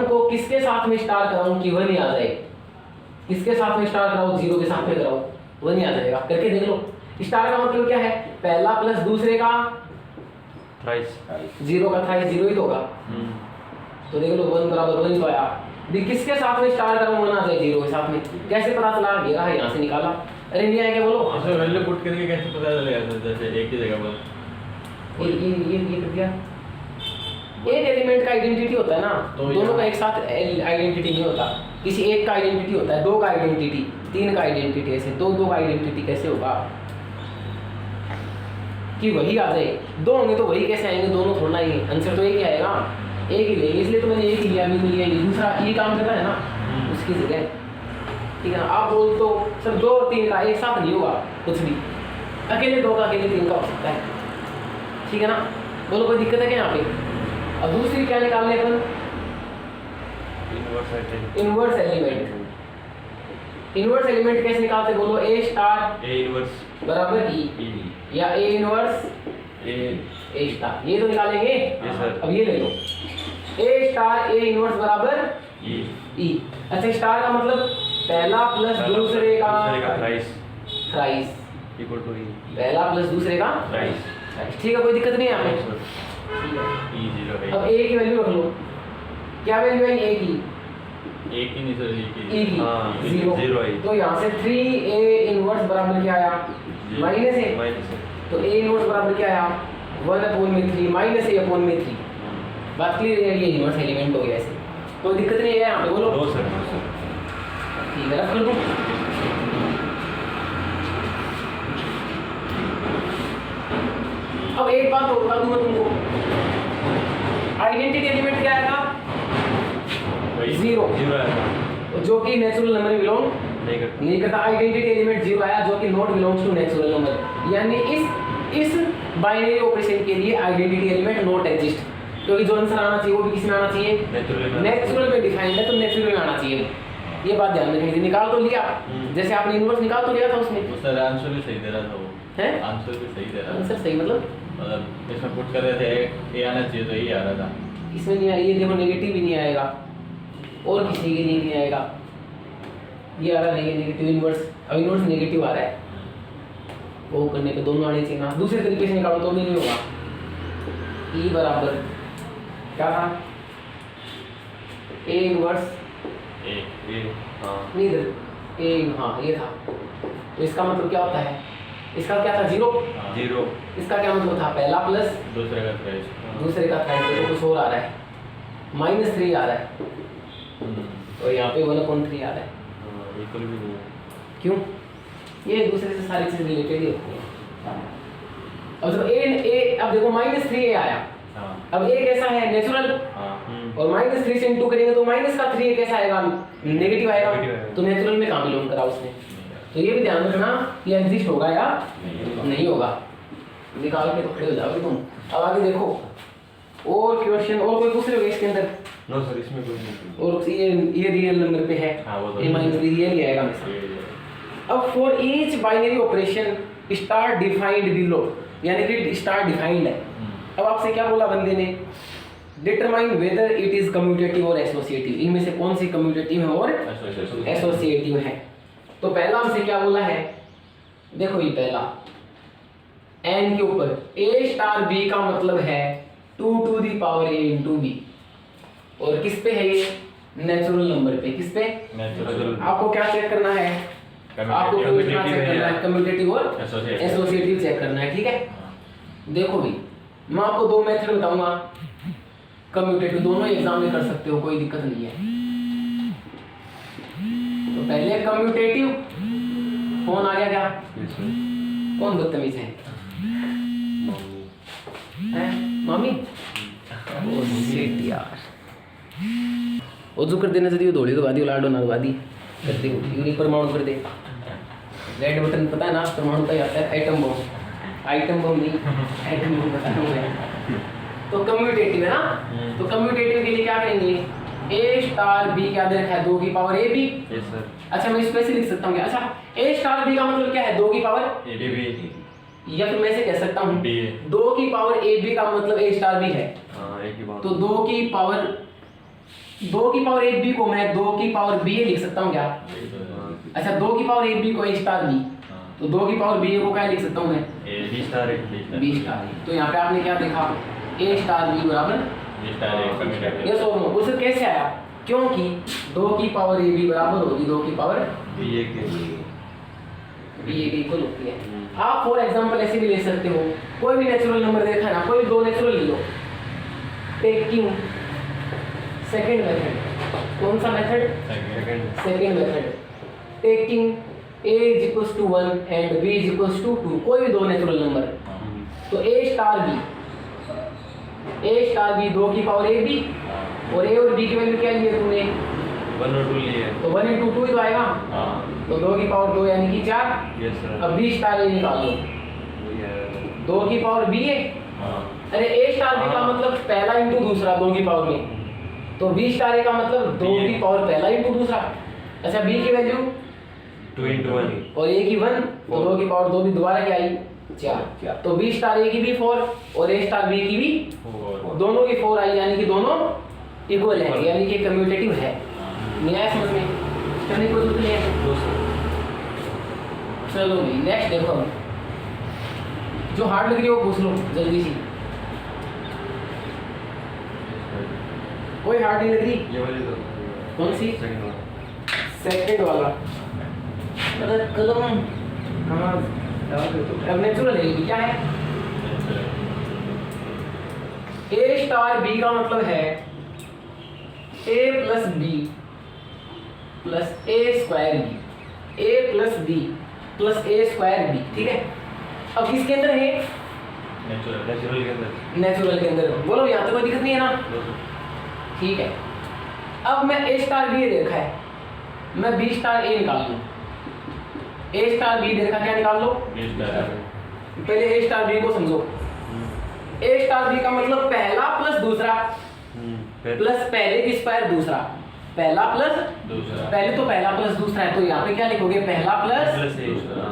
को किसके साथ में स्टार कराऊं कि 1 ही आ जाए? किसके साथ में स्टार कराओ? 0 के साथ में कराओ, 1 ही आ जाएगा। करके देख लो। स्टार का मतलब क्या है? पहला प्लस दूसरे का थ्राइस, 0 का थ्राइस 0 ही तो होगा। तो देख लो 1 बराबर 1 ही तो आया। किसके साथ में स्टार करूं? 1 आ जाए 0 के साथ में। कैसे पता चला? ये रहा, यहाँ से निकाला। अरे नहीं आया क्या? बोलो। ऐसे वैल्यू पुट करके कैसे पता चलेगा? जैसे एक ही जगह पर ये कर दिया। एक एलिमेंट का आइडेंटिटी होता है ना, तो दोनों का एक साथ आइडेंटिटी नहीं होता। किसी एक का आइडेंटिटी होता है, 2 का आइडेंटिटी, 3 का आइडेंटिटी, ऐसे 2 का आइडेंटिटी कैसे होगा कि वही आ जाए? 2 होंगे तो वही कैसे आएंगे? दोनों थोड़ा ही, आंसर तो एक ही आएगा, एक ही लेंगे। इसलिए तो मैंने एक ही लिया, भी नहीं लिया। दूसरा ये काम कर रहा है ना उसकी जगह, ठीक है ना? आप बोल तो सर 2 और 3 का एक साथ नहीं होगा कुछ भी, अकेले 2 का अकेले 3 का हो सकता है, ठीक है ना? बोलो कोई दिक्कत है क्या यहाँ पे? अब दूसरी क्या निकालने अपन? Inverse element. इनवर्स एलिमेंट कैसे निकालते? बोलो ए स्टार ए इनवर्स बराबर ई या ए इनवर्स ए स्टार, ये तो निकालेंगे। अब ये ले लो, ए स्टार ए इनवर्स बराबर ई। अच्छा, स्टार का मतलब पहला प्लस दूसरे का थ्राइस इक्वल टू ई, पहला प्लस दूसरे का थ्राइस। ठीक है, कोई दिक्कत नहीं है हमें। ई 0 है। अब ए की वैल्यू रख लो। क्या वैल्यू है ए की? एक ही नहीं सर, ई की हाँ 0 है। तो यहाँ से 3a इनवर्स बराबर क्या आया? माइनस ए। तो a इनवर्स बराबर क्या आया? 1/3 माइनस a/3। बात क्लियर है? ये इनवर्स एलिमेंट हो गया ऐसे, कोई दिक्कत नहीं है यहाँ पे। बोलो। नो सर, ठीक है, रख कर दूँ। अब एक बात और बता दूँ मैं तुमको, आइडेंटिटी एलिमेंट क्या आएगा? 0 जो कि नेचुरल नंबर में बिलोंग नहीं करता। आइडेंटिटी एलिमेंट 0 आया जो कि not belongs to natural number. यानी इस बाइनरी ऑपरेशन के लिए आइडेंटिटी एलिमेंट नॉट एग्जिस्ट, क्योंकि जो आंसर आना चाहिए वो भी किसी में आना चाहिए? नेचुरल में डिफाइंड है तो नेचुरल में आना चाहिए। ये बात ध्यान रखनी थी। निकाल तो लिया, जैसे आपने इनवर्स निकाल तो लिया था उसमें। सर आंसर भी सही दे रहा था वो, है आंसर भी सही दे रहा था। आंसर सही मतलब इसमें पुट कर रहे थे ए आना चाहिए तो ये आ रहा था। इसमें नहीं आया, ये देखो नेगेटिव भी नहीं आएगा और किसी के लिए नहीं आएगा। ये आ रहा है नेगेटिव इनवर्स, अब इनवर्स नेगेटिव आ रहा है, वो करने पे दोनों आने चाहिए ना। दूसरे तरीके से निकालो तो भी नहीं होगा। ई बराबर क्या था? ए इनवर्स नहीं इधर ए, हाँ ये था। तो इसका मतलब क्या होता है? इसका क्या था? 0। इसका क्या मतलब था? पहला प्लस दूसरे का थ्राइस, दूसरे का थ्राइस। तो कुछ और आ रहा है, -3 आ रहा है और यहाँ पे 1/3 आ रहा है। बिल्कुल भी नहीं। क्यों? ये एक दूसरे से सारी चीज रिलेटेड ही होती है। अब जब अब देखो -3a आया, अब a कैसा है? नेचुरल। और -3 से इंटू करेंगे तो माइनस का 3a कैसा आएगा? नेगेटिव आएगा। तो नेचुरल में कहाँ बिलोंग करा उसने? तो ये भी ध्यान रखना कि एग्जिस्ट होगा या नहीं होगा। निकाल के तो खड़े हो जाओगे तुम। अब आगे देखो और क्वेश्चन, और कोई पूछ रहे हो इसके अंदर? नो सर, इसमें कोई नहीं। और ये रियल नंबर पे है, ये -3 ये आएगा हमेशा। अब for each binary operation star defined below, यानी कि स्टार डिफाइंड है। अब आपसे क्या बोला बंदे ने? Determine whether it is commutative और एसोसिएटिव, इनमें से कौन सी कम्यूटेटिव है और एसोसिएटिव है। तो पहला हमसे क्या बोला है, देखो ये पहला n के ऊपर a स्टार b का मतलब है 2 to the power a into b, और किस पे है ये, नेचुरल नंबर पे, किस पे, नेचुरल। आपको क्या चेक करना है, आपको कितना चेक करना है, कम्यूटेटिव और एसोसिएटिव चेक करना है, ठीक है। देखो भाई मैं आपको दो मेथड बताऊंगा, कम्यूटेटिव दोनों एग्जाम में कर सकते हो, कोई दिक्कत नहीं है। तो पहले कम्यूटेटिव, कौन आ गया क्या, कौन बदतमीज है, मामी ओ शिट यार, ओजू कर देने से धोली तो वादी लाडो ना वादी कर दे, यूनिक परमाणु कर दे, रेड बटन पता है ना, परमाणु का आता है एटम बम, आइटम बम नहीं, एटम बम बता रहा हूँ मैं। तो कम्यूटेटिव है ना, तो कम्यूटेटिव के लिए क्या करेंगे, a स्टार b क्या दे रखा है, 2 की power a b। Yes sir. अच्छा मैं इसमें से लिख सकता हूँ क्या, अच्छा a स्टार b का मतलब क्या है, 2 की पावर ए बी, या फिर मैं से कह सकता हूँ b, 2 की पावर a b का मतलब a स्टार b है। हाँ एक ही बात। तो 2 की पावर a b को मैं 2 की पावर b लिख सकता हूँ क्या, अच्छा 2 की पावर a b को a स्टार b, तो 2 की पावर b को क्या लिख सकता हूँ मैं, A B star b star. तो यहाँ पे आपने क्या देखा, a स्टार b बराबर बी स्टार एक कम्यूटेटिव। ये सोनो, उसे कैसे आया, क्योंकि 2 की पावर a b बराबर होगी 2 की पावर बी ए के b a के इक्वल होती है। आप फॉर एग्जांपल ऐसे भी ले सकते हो, कोई भी नेचुरल नंबर देखा है ना, कोई दो नेचुरल ले लो, टेकिंग सेकंड मेथड, कौन सा method, second method, taking a is equals to 1 and b is equals to 2, कोई भी दो नेचुरल नंबर, तो a स्टार b 2 की पावर a b, और a और b की वैल्यू क्या ली है तुमने, 1 और 2 लिए। तो 1 into 2 ही तो आएगा, हाँ तो 2 की पावर 2 यानी कि 4। Yes sir. अब b स्टार a निकाल लो, 2 की पावर b है, हाँ अरे a स्टार b का मतलब पहला इंटू दूसरा 2 की पावर में, तो b स्टार a का मतलब 2 की पावर पहला इंटू दूसरा। अच्छा b की वैल्यू 2 into 1 और a की 1, तो 2 की पावर 2 भी दोबारा क्या आई, 4, तो b स्टार a की भी 4 और a स्टार b की भी, दोनों की 4 आई, यानी कि दोनों इक्वल है, यानी कि कम्यूटेटिव है। नहीं आया समझ में, करने को जरूरत नहीं है। चलो भाई नेक्स्ट देखो, जो हार्ड लग रही है वो पूछ लो जल्दी सी, कोई हार्ड नहीं लग रही, ये वाली तो कौन सी, सेकंड वाला। सेकंड वाला, अरे कलम हाँ, अब नेचुरल है, क्या है, a स्टार b का मतलब है a plus b plus a square b, a plus b plus a square b, ठीक है। अब किसके अंदर है, नेचुरल के अंदर। नेचुरल के अंदर, बोलो यहाँ तो कोई दिक्कत नहीं है ना, ठीक है। अब मैं a स्टार b देखा है, मैं b स्टार a निकाल लूँ, a स्टार b देखा, क्या निकाल लो, पहले a स्टार b को समझो, a स्टार b का मतलब पहला प्लस दूसरा, प्लस पहले की स्क्वायर दूसरा, पहला प्लस दूसरा, पहले तो पहला प्लस दूसरा है, तो यहाँ पे क्या लिखोगे, पहला प्लस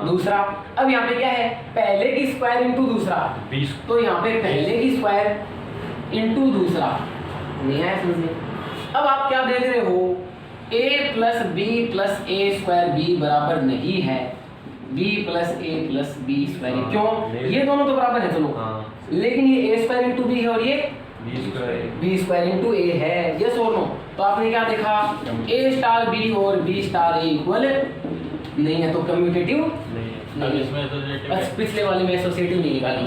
दूसरा। अब यहाँ पे क्या है, पहले की स्क्वायर इंटू दूसरा, 20, तो यहाँ पे पहले की स्क्वायर इंटू दूसरा, नहीं आया समझ में। अब आप क्या देख रहे हो, a plus B plus A square B बराबर नहीं है b plus A plus B square, क्यों, ये दोनों तो बराबर है दोनों, लेकिन ये a स्क्वायर इंटू बी है और ये b स्क्वायर इंटू ए है, यस और नो। तो आपने क्या देखा, a स्टार b और b स्टार a इक्वल नहीं है, तो कम्यूटेटिव नहीं है। इसमें तो बस पिछले वाले में एसोसिएटिव नहीं निकाली,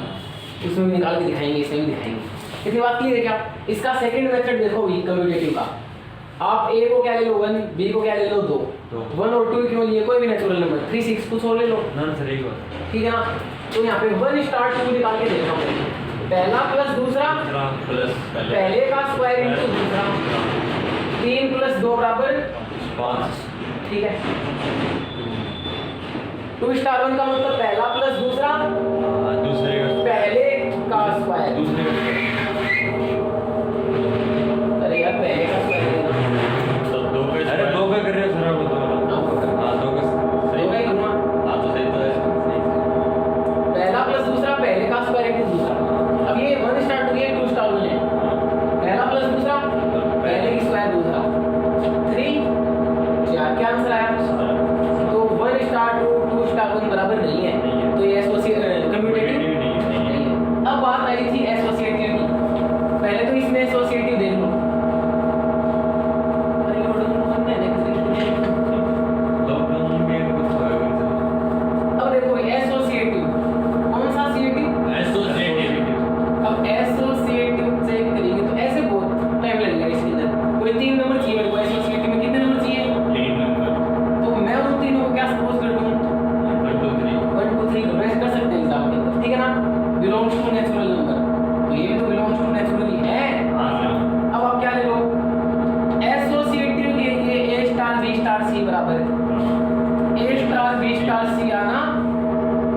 इसमें भी निकाल के दिखाएंगे, इसमें भी दिखाएंगे। इतनी बात क्लियर है क्या। इसका सेकंड मेथड देखो भी कम्यूटेटिव का, आप a को क्या ले लो 1, b को क्या ले लो 2, 1 और 2 क्यों लिए, कोई भी नेचुरल नंबर 3 6 कुछ और ले लो, ठीक है ना। तो यहाँ पे 1 स्टार 2 निकाल के देखा हूँ, पहला प्लस दूसरा प्लस पहले का स्क्वायर इंटू दूसरा, 3 प्लस 2 बराबर 5, ठीक है। 2 स्टार 1 का मतलब पहला प्लस दूसरा दूसरे पहले का स्क्वायर, अरे यार पहले का स्क्वायर तो 2 पे, अरे 2 पे कर रहे हो सर आप, हां 2 का सही भाई घुमा, हां तो सही तो है, पहला प्लस दूसरा पहले का स्क्वायर इंटू दूसरा। अब ये 1 स्टार 2 ये 2 स्टार 1 है, पहला स्टार सी बराबर ए स्टार बी स्टार सी आना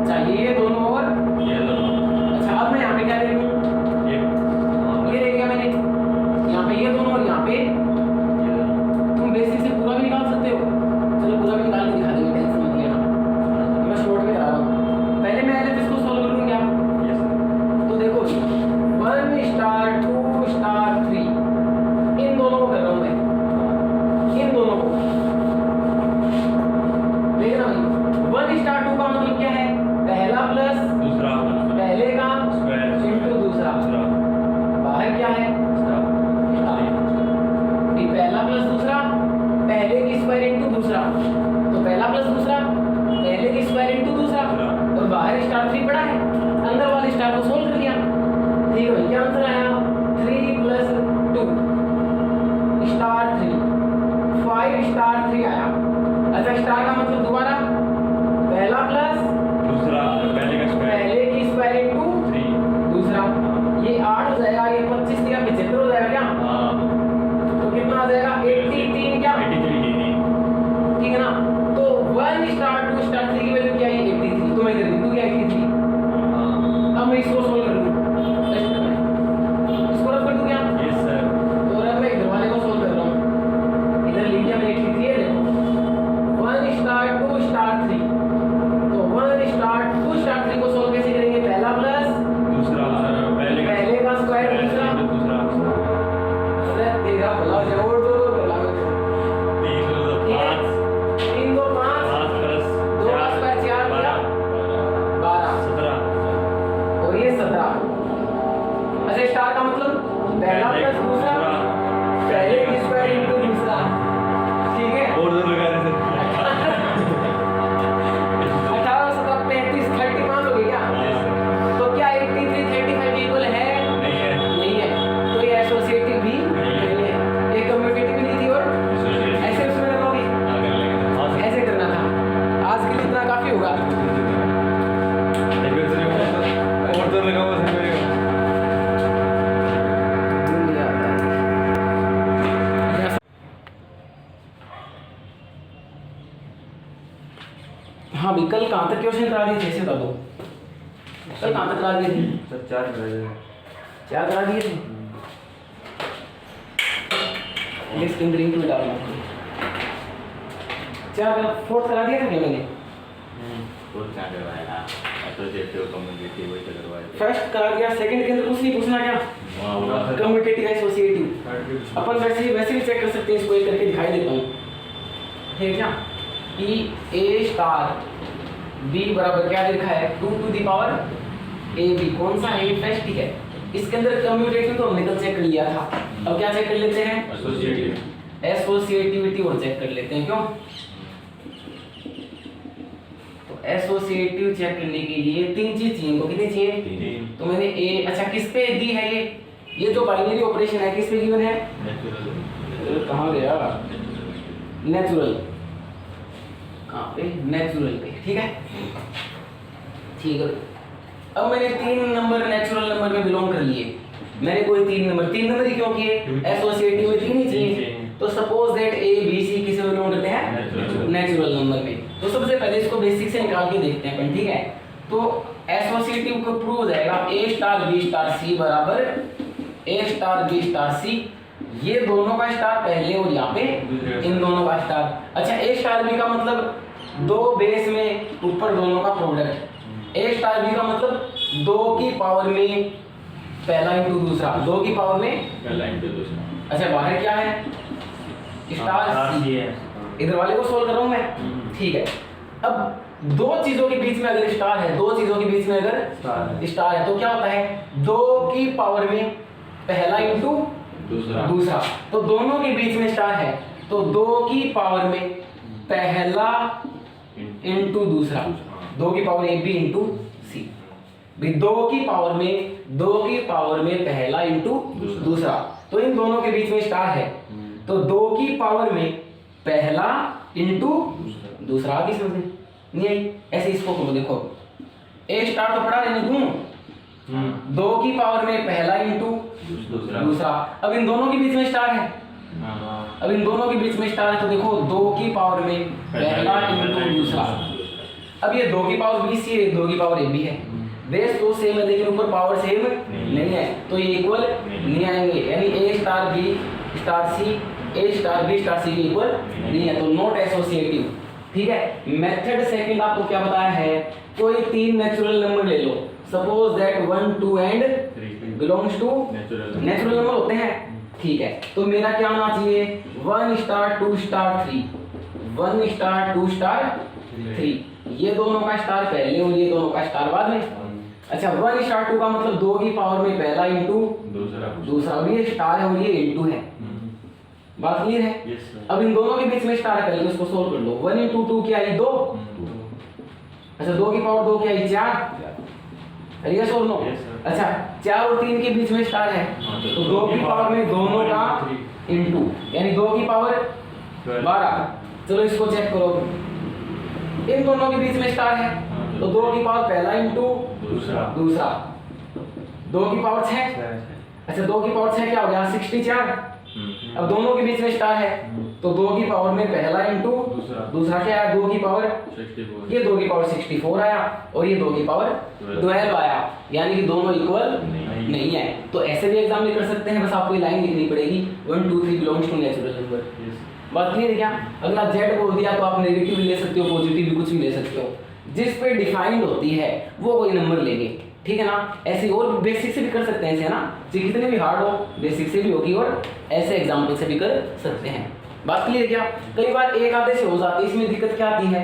चाहिए, ये दोनों और ये दोनों। अच्छा अब मैं यहाँ पे क्या ले लूँ, ये ले लिया मैंने, यहाँ पे ये दोनों और यहाँ पे तुम बेसिक से पूरा भी निकाल सकते हो। चलो पूरा भी निकाल के दिखा देंगे, टेंशन मत लेना, मैं शॉर्ट में करा रहा हूँ। पहले मैं एलएच को सॉल्व कर लूँ क्या, तो देखो 1 स्टार 2 स्टार 3 इन दोनों को कर रहा हूँ मैं, इन दोनों को देखना भाई। 1 स्टार 2 का मतलब क्या है, पहला प्लस दूसरा पहले का स्क्वायर इंटू दूसरा, बाहर क्या है स्टार, पहला प्लस दूसरा पहले की स्क्वायर इंटू दूसरा, तो पहला प्लस दूसरा पहले की स्क्वायर इंटू दूसरा, और बाहर स्टार 3 पड़ा है, अंदर वाले स्टार को सोल्व कर लिया। ठीक है, क्या आंसर आया 3 प्लस 2 स्टार 3 5 स्टार 3 आया। अच्छा स्टार का मतलब दोबारा पहला प्लस दूसरा पहले का स्क्वायर पहले की स्क्वायर इंटू 3 दूसरा, ये 8 हो जाएगा, ये 25 दिया 75 हो जाएगा क्या, तो कितना आ जाएगा 83 क्या, 83 ठीक है ना। तो 1 स्टार 2 स्टार 3 की वैल्यू क्या है 83, तो मैं इधर लिख दूं क्या 83। अब मैं इसको सोल्व कर लूं, इसको रख कर दूं क्या, यस सर। तो अब मैं इधर वाले को सोल्व कर रहा हूं, इधर लिख दिया मैंने 83 है, देखो 1 स्टार 2 स्टार 3, तो 1 स्टार 2 स्टार 3 को सोल्व कैसे करेंगे, पहला प्लस दूसरा पहले का स्क्वायर दूसरा, अरे तेरा भला हो जाए, और दो भला हो जाए, 3 2 5 2 का स्क्वायर 4 दिया 12 और ये 17। अच्छा स्टार का मतलब पहला प्लस दूसरा पहले की स्क्वायर इंटू दूसरा, ठीक है। 18 17 35 35 हो गई क्या, तो क्या 83 35 इक्वल है, नहीं है, तो ये एसोसिएटिव भी नहीं है, ये कम्यूटेटिव भी नहीं थी, और ऐसे उसमें लगाओगे, ऐसे करना था। आज के लिए इतना काफी होगा। हाँ भी कल कहाँ तक क्वेश्चन करा दिए थे, ऐसे बता दो, कल कहाँ तक करा दिए थे, 4 करा दिए थे, लिस्ट इन ड्रिंक में डालना, 4 4 करा दिया था क्या मैंने, फर्स्ट करा दिया, सेकंड के अंदर कुछ नहीं पूछना क्या, कम्यूटेटिव एसोसिएटिव, अपन वैसे भी चेक कर सकते हैं, इसको एक करके दिखाई देता हूँ, ठीक है क्या, कि ए स्टार बी बराबर क्या लिखा है 2 to the power A B, कौन सा है फर्स्ट, ठीक है। इसके अंदर कम्यूटेटिव तो हमने कल चेक कर लिया था, अब क्या चेक कर लेते हैं, एसोसिएटिविटी और चेक कर लेते हैं, क्यों, तो एसोसिएटिव चेक करने के लिए 3 चीज चाहिए, इनको कितनी चाहिए, तो मैंने ए, अच्छा किस पे दी है, ये जो बाइनरी ऑपरेशन है किस पे गिवन है, कहाँ गया, नेचुरल, कहाँ पे, नेचुरल पे, ठीक है, ठीक है। अब मैंने 3 नंबर नेचुरल नंबर में बिलोंग कर लिए, मैंने कोई 3 नंबर ही क्यों किए, एसोसिएटिव में 3 ही चाहिए, तो suppose that A B C किसे बिलोंग करते हैं, नेचुरल नंबर में। तो सबसे पहले इसको बेसिक से निकाल के देखते हैं अपन, ठीक है। तो एसोसिएटिव को प्रूव हो जाएगा ए स्टार बी स्टार सी बराबर ए स्टार बी स्टार सी, ये दोनों का स्टार पहले और यहाँ पे इन दोनों का स्टार। अच्छा ए स्टार बी का मतलब 2 बेस में ऊपर दोनों का प्रोडक्ट, ए स्टार बी का मतलब 2 की पावर में पहला इंटू दूसरा, 2 की पावर में पहला इंटू दूसरा। अच्छा बाहर क्या है स्टार सी है, इधर वाले को सोल्व कर रहा हूँ मैं, ठीक है। अब 2 चीजों के बीच में अगर स्टार है, 2 चीजों के बीच में अगर स्टार है तो क्या होता है 2 की पावर में पहला इंटू दूसरा, तो दोनों के बीच में स्टार है तो 2 की पावर में पहला इंटू दूसरा, 2 की पावर ए बी इंटू सी, भी 2 की पावर में पहला इंटू दूसरा, तो इन दोनों के बीच में स्टार है तो 2 की पावर में पहला इंटू दूसरा, आगे समझ नहीं आई, ऐसे इसको करो, देखो ए स्टार तो पढ़ा रहने दूं, 2 की पावर में पहला इंटू दूसरा, अब इन दोनों के बीच में स्टार है अब इन दोनों के बीच में स्टार है तो देखो 2 की पावर में पहला इनटू दूसरा। अब ये 2 की पावर बी सी है, 2 की पावर ए बी है, बेस तो सेम है लेकिन ऊपर पावर सेम नहीं है तो ये इक्वल नहीं आएंगे, यानी ए स्टार बी स्टार सी ए स्टार बी स्टार सी के इक्वल नहीं है, तो नॉट एसोसिएटिव। ठीक है। मेथड सेकंड आपको क्या बताया है, कोई 3 नेचुरल नंबर ले लो, suppose that 1 2 and 3 belongs to natural number होते हैं। ठीक है, तो मेरा क्या होना चाहिए 1 स्टार 2 स्टार 3, 1 स्टार 2 स्टार 3, ये दोनों का स्टार पहले और ये दोनों का स्टार बाद में। अच्छा 1 स्टार 2 का मतलब 2 की पावर में पहला इंटू दूसरा, और ये स्टार है और ये इंटू है। बात क्लियर है? Yes, sir. अब इन दोनों के बीच में स्टार है, पहले इसको सोल्व कर लो। 1 इंटू 2 क्या आई 2, अच्छा 2 की पावर 2 क्या आई 4, यस और नो? Yes, sir. अच्छा 4 और 3 के बीच में स्टार है तो 2 की पावर में दोनों का इंटू, यानी 2 की पावर 12। चलो इसको चेक करो, इन दोनों के बीच में स्टार है तो 2 की पावर पहला इंटू दूसरा, 2 की पावर 6, अच्छा 2 की पावर 6 क्या हो गया 64। अब दोनों के बीच में स्टार है तो 2 की पावर में पहला इंटू दूसरा क्या है 2 की पावर 64, ये 2 की पावर 64 आया और ये 2 की पावर 12 आया, यानी कि दोनों इक्वल नहीं है। तो ऐसे भी एग्जाम में कर सकते हैं, बस आपको ये लाइन लिखनी पड़ेगी 1 2 3 बिलोंग्स टू नेचुरल नंबर। बात क्लियर है क्या? अगला जेड बोल दिया तो आप नेगेटिव भी ले सकते हो, पॉजिटिव भी कुछ भी ले सकते हो, जिस पे डिफाइंड होती है वो कोई नंबर लेंगे। ठीक है ना? ऐसे और बेसिक से भी कर सकते हैं ऐसे, है ना? चाहे कितने भी हार्ड हो बेसिक से भी होगी और ऐसे एग्जाम्पल से भी कर सकते हैं। बात क्लियर है क्या? कई बार एक आधे से हो जाती है, इसमें दिक्कत क्या आती है,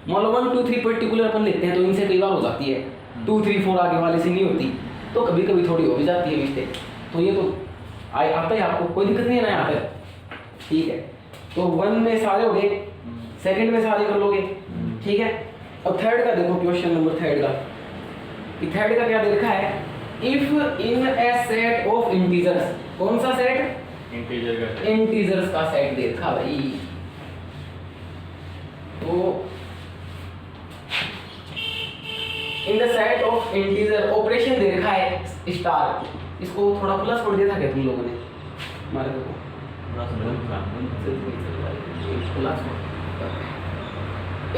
मान लो 1 2 3 पर्टिकुलर अपन लेते हैं तो इनसे कई बार हो जाती है, 2 3 4 आगे वाले से नहीं होती, तो कभी कभी थोड़ी हो भी जाती है मिस्टेक। तो ये तो आता है, आपको कोई दिक्कत नहीं है ना यहाँ पर। ठीक है, तो 1 में सारे हो गए, सेकंड में सारे कर लोगे। ठीक है, अब थर्ड का देखो, क्वेश्चन नंबर थर्ड का, थर्ड का क्या दे रखा है, if in a set of integers, कौन सा सेट, इंटीजर्स का सेट दे रखा भाई। तो in the set of integer operation दे रखा है स्टार, इसको थोड़ा प्लस पढ़ दिया था क्या तुम लोगों ने हमारे को,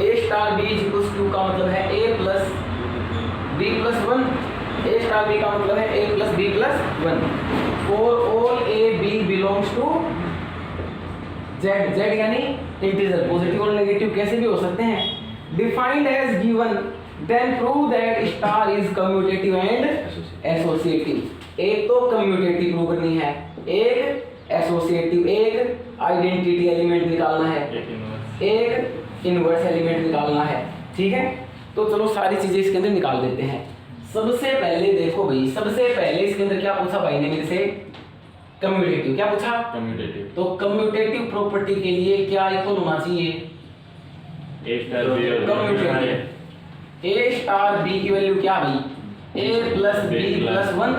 A star B equals to का मतलब है A plus B plus 1, A star B का मतलब है A plus B plus 1 for all A B belongs to Z, Z यानी इंटीजर, पॉजिटिव और नेगेटिव कैसे भी हो सकते हैं। Defined as given then prove that star is commutative and associative. एक तो कम्यूटेटिव प्रूव करनी है, एक एसोसिएटिव, एक आइडेंटिटी एलिमेंट निकालना है, एक इनवर्स एलिमेंट निकालना है। ठीक है, तो चलो सारी चीजें इसके अंदर निकाल देते हैं। सबसे पहले देखो भाई, सबसे पहले इसके अंदर क्या पूछा भाई ने मेरे से, कम्यूटेटिव। क्या पूछा? कम्यूटेटिव। तो कम्यूटेटिव प्रॉपर्टी के लिए क्या इक्वल होना चाहिए, ए स्टार बी और कम्यूटेटिव। ए स्टार बी की वैल्यू क्या भाई, ए प्लस बी प्लस 1,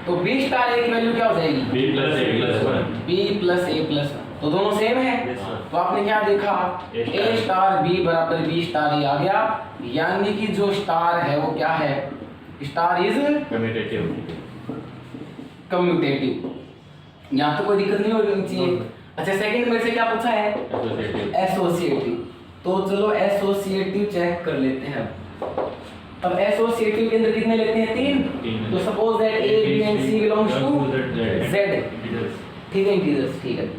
तो बी स्टार ए की वैल्यू क्या हो जाएगी, B plus A plus 1, B plus A plus 1, तो दोनों सेम है। तो आपने क्या देखा, ए स्टार बी बराबर बी स्टार ए आ गया, यानी कि जो स्टार है वो क्या है, स्टार इज कम्यूटेटिव। यहाँ तो कोई दिक्कत नहीं होनी चाहिए। अच्छा सेकंड में से क्या पूछा है, एसोसिएटिव। तो चलो एसोसिएटिव चेक कर लेते हैं। अब एसोसिएटिव के अंदर कितने लेते हैं, 3। तो suppose that A B and C belongs to Z. ठीक है, इंटीजर्स। ठीक है,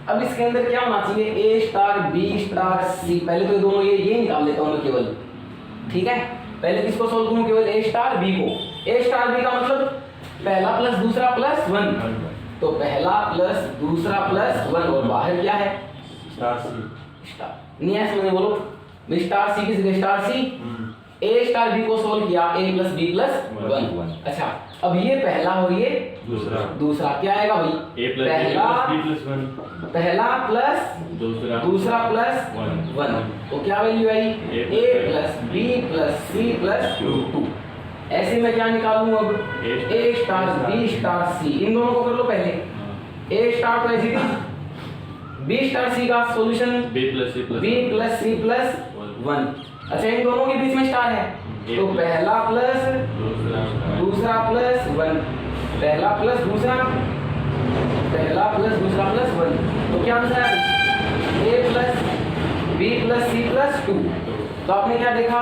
अब इसके अंदर क्या होना चाहिए, ए स्टार बी स्टार सी। पहले तो दोनों ये निकाल लेता हूँ मैं केवल। ठीक है, पहले किसको सोल्व करूँ, केवल ए स्टार बी को। ए स्टार बी का मतलब पहला प्लस दूसरा प्लस 1, तो पहला प्लस दूसरा प्लस 1 और बाहर क्या है, स्टार सी। स्टार नहीं है इसमें, बोलो स्टार सी किस जगह, स्टार सी। ए स्टार बी को सोल्व किया, ए प्लस बी प्लस 1। अच्छा अब ये पहला और ये दूसरा क्या आएगा भाई, पहला प्लस दूसरा प्लस 1, तो क्या वैल्यू आई, A plus B plus C plus 2। ऐसे में क्या निकालूं अब, A star B star C, इन दोनों को कर लो पहले। ए स्टार तो ऐसी थी, बी स्टार सी का solution B plus C plus 1। अच्छा इन दोनों के बीच में स्टार है, तो पहला प्लस दूसरा प्लस 1, पहला प्लस दूसरा पहला प्लस दूसरा प्लस 1, तो क्या आंसर है a plus b plus c plus 2। तो आपने क्या देखा,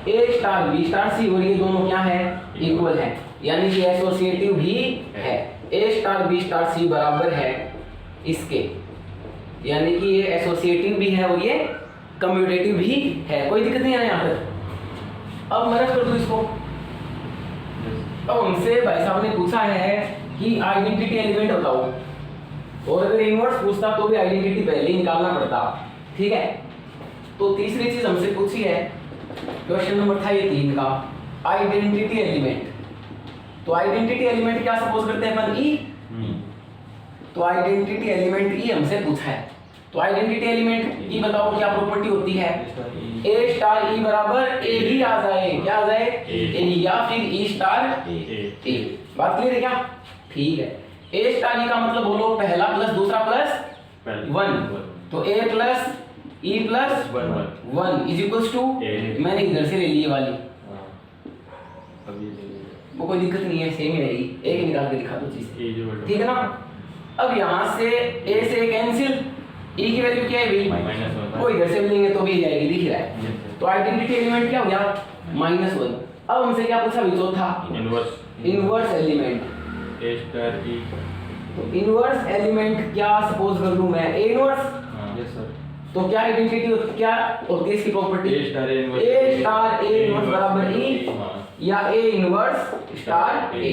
a star b star c, और ये दोनों क्या है, इक्वल है, यानी कि एसोसिएटिव भी है। a star b star c बराबर है इसके, यानी कि ये एसोसिएटिव भी है और ये कम्यूटेटिव भी है। कोई दिक्कत नहीं है यहाँ पर। अब मदद कर दूं इसको। अब हमसे भाई साहब ने पूछा है कि आइडेंटिटी एलिमेंट बताओ, और अगर इनवर्स पूछता तो भी आइडेंटिटी पहले ही निकालना पड़ता, ठीक है। तो तीसरी चीज हमसे पूछी है, क्वेश्चन नंबर था ये 3 का, आइडेंटिटी एलिमेंट। तो आइडेंटिटी एलिमेंट क्या सपोज करते हैं अपन, ई। तो आइडेंटिटी एलिमेंट ई हमसे पूछा है। तो आइडेंटिटी एलिमेंट ई बताओ क्या प्रॉपर्टी होती है, ए स्टार ई बराबर ए ही आ जाए, क्या आ जाए, ए, या फिर ई स्टार ए। बात क्लियर है क्या? ठीक है। ए स्टार ई का मतलब बोलो पहला प्लस दूसरा प्लस 1, तो A plus E plus 1 is equals to, मैंने इधर से ले ली ये वाली, वो कोई दिक्कत नहीं है, सेम ही रहेगी, एक निकाल के दिखा दो चीज, ठीक है ना। अब यहाँ से ए से कैंसिल, ई की वैल्यू क्या है भाई, वो इधर से लेंगे तो भी जाएगी, दिख रहा है। तो आइडेंटिटी एलिमेंट क्या हो गया, -1। अब हमसे क्या पूछा भाई, चौथा इनवर्स एलिमेंट, ए स्टार ई। तो इनवर्स एलिमेंट क्या सपोज कर लूं मैं, ए इनवर्स। Yes sir. तो क्या आइडेंटिटी क्या होती है इसकी property, A star A inverse बराबर ई या ए इनवर्स स्टार ए,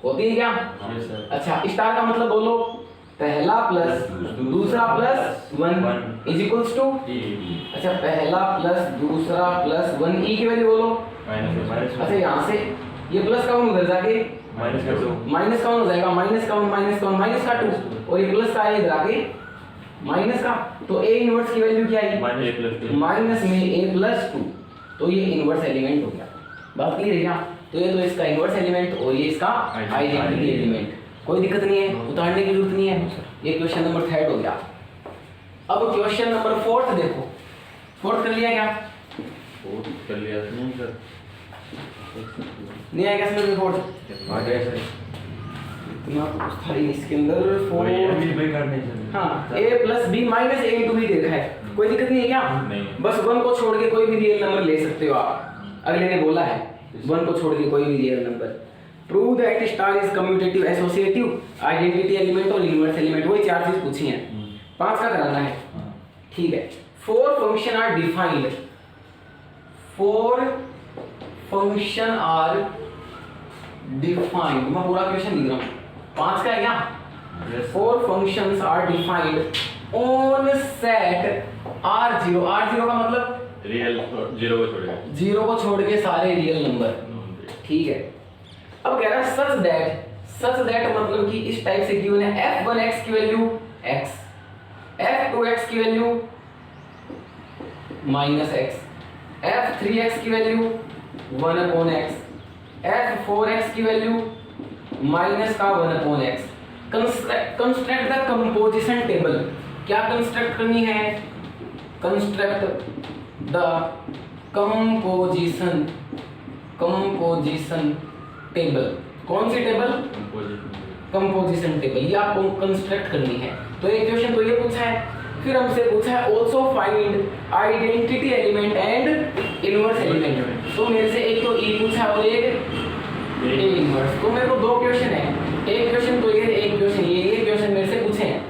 होती है क्या? Yes sir. अच्छा, स्टार का मतलब बोलो पहला प्लस दूसरा प्लस 1 इज इक्वल्स टू, अच्छा पहला प्लस दूसरा प्लस 1, ई की वैल्यू बोलो माइनस। अच्छा यहाँ से ये प्लस का 1 उधर जाके माइनस का 2, माइनस का 1 हो जाएगा, माइनस का 1 माइनस का 2, और ये प्लस का है इधर आके माइनस का, तो ए इनवर्स की वैल्यू क्या है, माइनस में a प्लस 2, तो ये इनवर्स एलिमेंट हो गया। बात क्लियर है क्या? तो ये तो इसका इनवर्स एलिमेंट और ये इसका आइडेंटिटी एलिमेंट, कोई दिक्कत नहीं है, उतारने की जरूरत नहीं है। ये क्वेश्चन नंबर 3 हो गया। अब क्वेश्चन नंबर 4 देखो, 4 कर लिया क्या? कर लिया सर। नहीं आएगा इसमें 4 आ गया सर। इतना तो कुछ था ही इसके अंदर 4। भाई करने सर। हाँ, a plus b minus a into b देखा है, कोई दिक्कत नहीं है क्या? नहीं। बस 1 को छोड़ के कोई भी रियल नंबर ले सकते हो आप, अगले ने बोला है 1 को छोड़ के कोई भी real number. Prove that star is commutative, associative, identity element और इनवर्स एलिमेंट, वही 4 चीज पूछी हैं। 5 का कराना है, ठीक है। 4 function are defined, 4 function are defined, मैं पूरा क्वेश्चन लिख रहा हूँ, 5 का है क्या? 4 functions are defined on set R0, R0 का मतलब रियल 0 को छोड़ेगा, 0 को छोड़ के सारे रियल नंबर, ठीक है। अब कह रहा है सच दैट मतलब कि इस टाइप से गिवन है f1x की वैल्यू x, f2x की वैल्यू -x, f3x की वैल्यू 1/x, f4x की value -1/x। Construct the composition table, क्या कंस्ट्रक्ट करनी है? कंस्ट्रक्ट द कंपोजिशन टेबल, कौन सी टेबल? कंपोजिशन टेबल, ये आपको कंस्ट्रक्ट करनी है। तो एक क्वेश्चन तो ये पूछा है, फिर हमसे पूछा है also find identity element and inverse element. तो मेरे से एक तो ई पूछा और एक ए इनवर्स, तो मेरे को 2 क्वेश्चन है, एक क्वेश्चन तो ये, एक क्वेश्चन ये क्वेश्चन मेरे से पूछे हैं।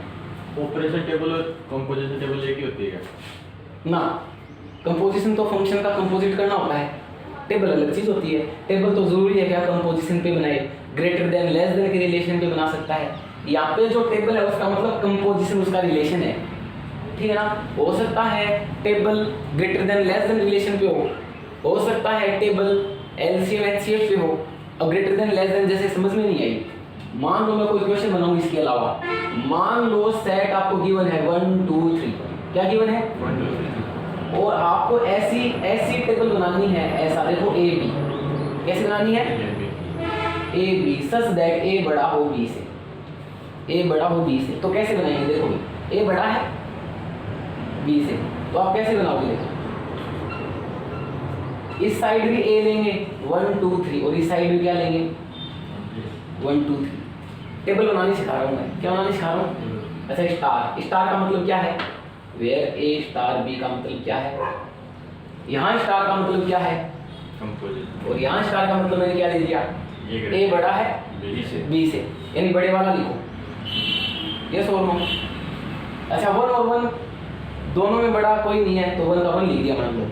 ऑपरेशन टेबल और कंपोजिशन टेबल एक ही होती है क्या? ना, कंपोजिशन तो फंक्शन का कंपोजिट करना होता है, टेबल अलग चीज होती है। टेबल तो जरूरी है क्या कंपोजिशन पे बनाए, ग्रेटर देन लेस देन के रिलेशन पे बना सकता है। यहाँ पे जो टेबल है उसका मतलब कंपोजिशन उसका रिलेशन है, ठीक है ना। हो सकता है table greater than less than relation पे हो सकता है टेबल एलसीएम एचसीएफ पे हो, और ग्रेटर देन लेस देन जैसे समझ में नहीं आई। मान लो मैं कोई क्वेश्चन बनाऊं इसके अलावा, मान लो सेट आपको गिवन है 1 2 3, क्या गिवन है 1 2 3, और आपको ऐसी टेबल बनानी है, ऐसा देखो ए बी, कैसे बनानी है ए बी सच दैट ए बड़ा हो बी से, ए बड़ा हो बी से। तो कैसे बनाएंगे? देखो ए बड़ा है बी से, तो आप कैसे बनाओगे? देखो इस साइड भी ए लेंगे 1 2 3, और इस साइड भी क्या लेंगे 1 2 3, टेबल बनानी सिखा रहा हूँ मैं। क्या बनानी सिखा रहा हूँ? अच्छा, स्टार। स्टार का मतलब क्या है? वेयर ए स्टार बी का मतलब क्या है? यहाँ स्टार का मतलब क्या है? कंपोजिशन। और यहाँ स्टार का मतलब मैंने क्या ले लिया? ये ए बड़ा है बी से। बी से, यानी बड़े वाला लिखो। यस और नो? अच्छा, 1 और 1 दोनों में बड़ा कोई नहीं है, तो 1 का 1 लिख दिया मान लो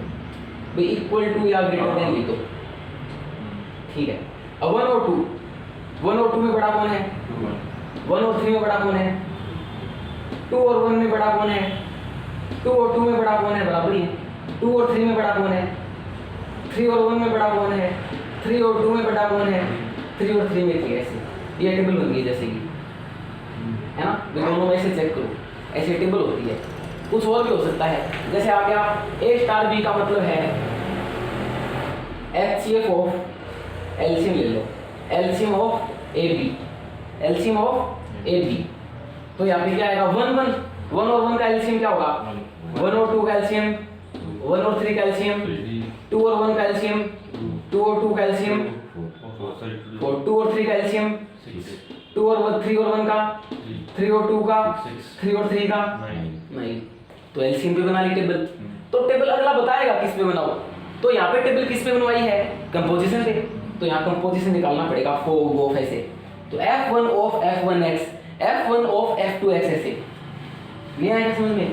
भाई, इक्वल टू या ग्रेटर देन लिख दो, ठीक है। अब 1 और 2, 1 और 2 में बड़ा कौन है? 1 और 3 में बड़ा कौन है? 2 और 1 में बड़ा कौन है? 2 और 2 में बड़ा कौन है? बराबर ही है। 2 और 3 में बड़ा कौन है? 3 और 1 में बड़ा कौन है? 3 और 2 में बड़ा कौन है? 3 और 3 में 3। ऐसे ये टेबल बन गई जैसे कि, है ना? दोनों में से चेक करो, ऐसे टेबल होती है। कुछ और भी हो सकता है, जैसे आ गया ए स्टार बी का मतलब है HCF ऑफ, एलसीएम ले लो, LCM of A B, LCM of A B. तो यहाँ पे क्या आएगा? 1 1, 1 और 1 का एलसीएम क्या होगा? 1 और 2 का एलसीएम, 1 और 3 का एलसीएम, 2 और 1 का एलसीएम, 2 और 2 का एलसीएम, 2 और 3 का एलसीएम, 2 और 3 और 1 का, 3 और 2 का, 3 और 3 का, नहीं। तो एलसीएम पे बना ली टेबल। तो टेबल अगला बताएगा किस पे बनाओ। तो यहाँ पे टेबल किस पे बनवाई है? कंपोजिशन पे। तो यहाँ कंपोजिशन निकालना पड़ेगा फॉर ऑफ ऐसे। तो F1 of F1x, F1 of F2x ऐसे। नहीं आएगा समझ में?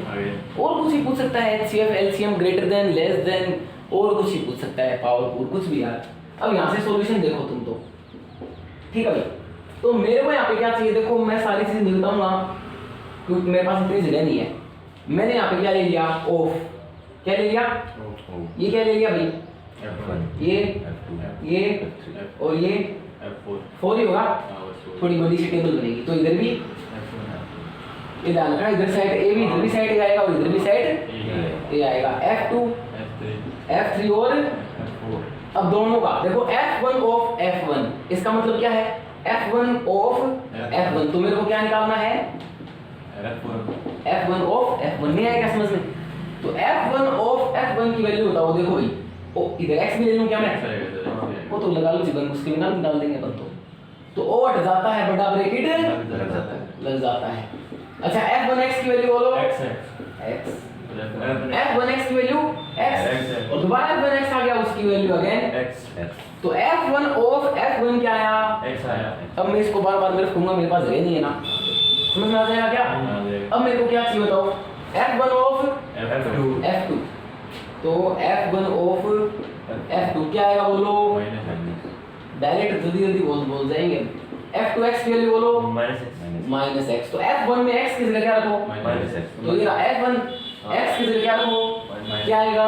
और कुछ ही पूछ सकता है, HCF LCM greater than less than, और कुछ ही पूछ सकता है, पावरफुल कुछ भी यार। अब यहाँ से सॉल्यूशन देखो तुम तो, ठीक है भाई। तो मेरे को यहाँ पे क्या चाहिए? देखो मैं सारी चीजें लिखता हूँ ना, क्योंकि मेरे पास इतनी जगह नहीं है। मैंने यहाँ पे क्या ले लिया? ऑफ। क्या ले लिया? ये क्या ले लिया भाई? ये और ये 4 ही होगा। थोड़ी बड़ी सी टेबल बनेगी। तो इधर भी ये डालना है, इधर साइड ए भी, इधर भी साइड ए आएगा और इधर भी साइड ए आएगा। F2 F3 और अब दोनों का देखो F1 ऑफ F1, इसका मतलब क्या है? F1 of F1। तो मेरे को क्या निकालना है? F1 of F1। नहीं आएगा समझ में? तो F1 ऑफ F1 की वैल्यू बताओ। देखो भाई, ओ इधर x भी ले लूं क्या मैं? वो तो लगा लो जीवन, उसके बिना डाल देंगे अपन तो ओ हट जाता है, बड़ा ब्रैकेट लग जाता है। अच्छा, F1x की वैल्यू बोलो x, F1x की वैल्यू x, और दोबारा F1x आ गया, उसकी वैल्यू अगेन x। तो F1 ऑफ F1 क्या आया? x आया। अब मैं इसको बार-बार में रखूंगा, मेरे पास जगह नहीं है ना, समझ में आ जाएगा क्या? अब मेरे को क्या चाहिए बताओ? F1 of F2। तो F1 ऑफ F2 क्या आएगा बोलो? डायरेक्ट जल्दी जल्दी बोल जाएंगे। F2x की वैल्यू बोलो -x। तो F1 में x की जगह क्या रखो? -x। तो ये रहा F1 x की जगह क्या रखो? क्या आएगा?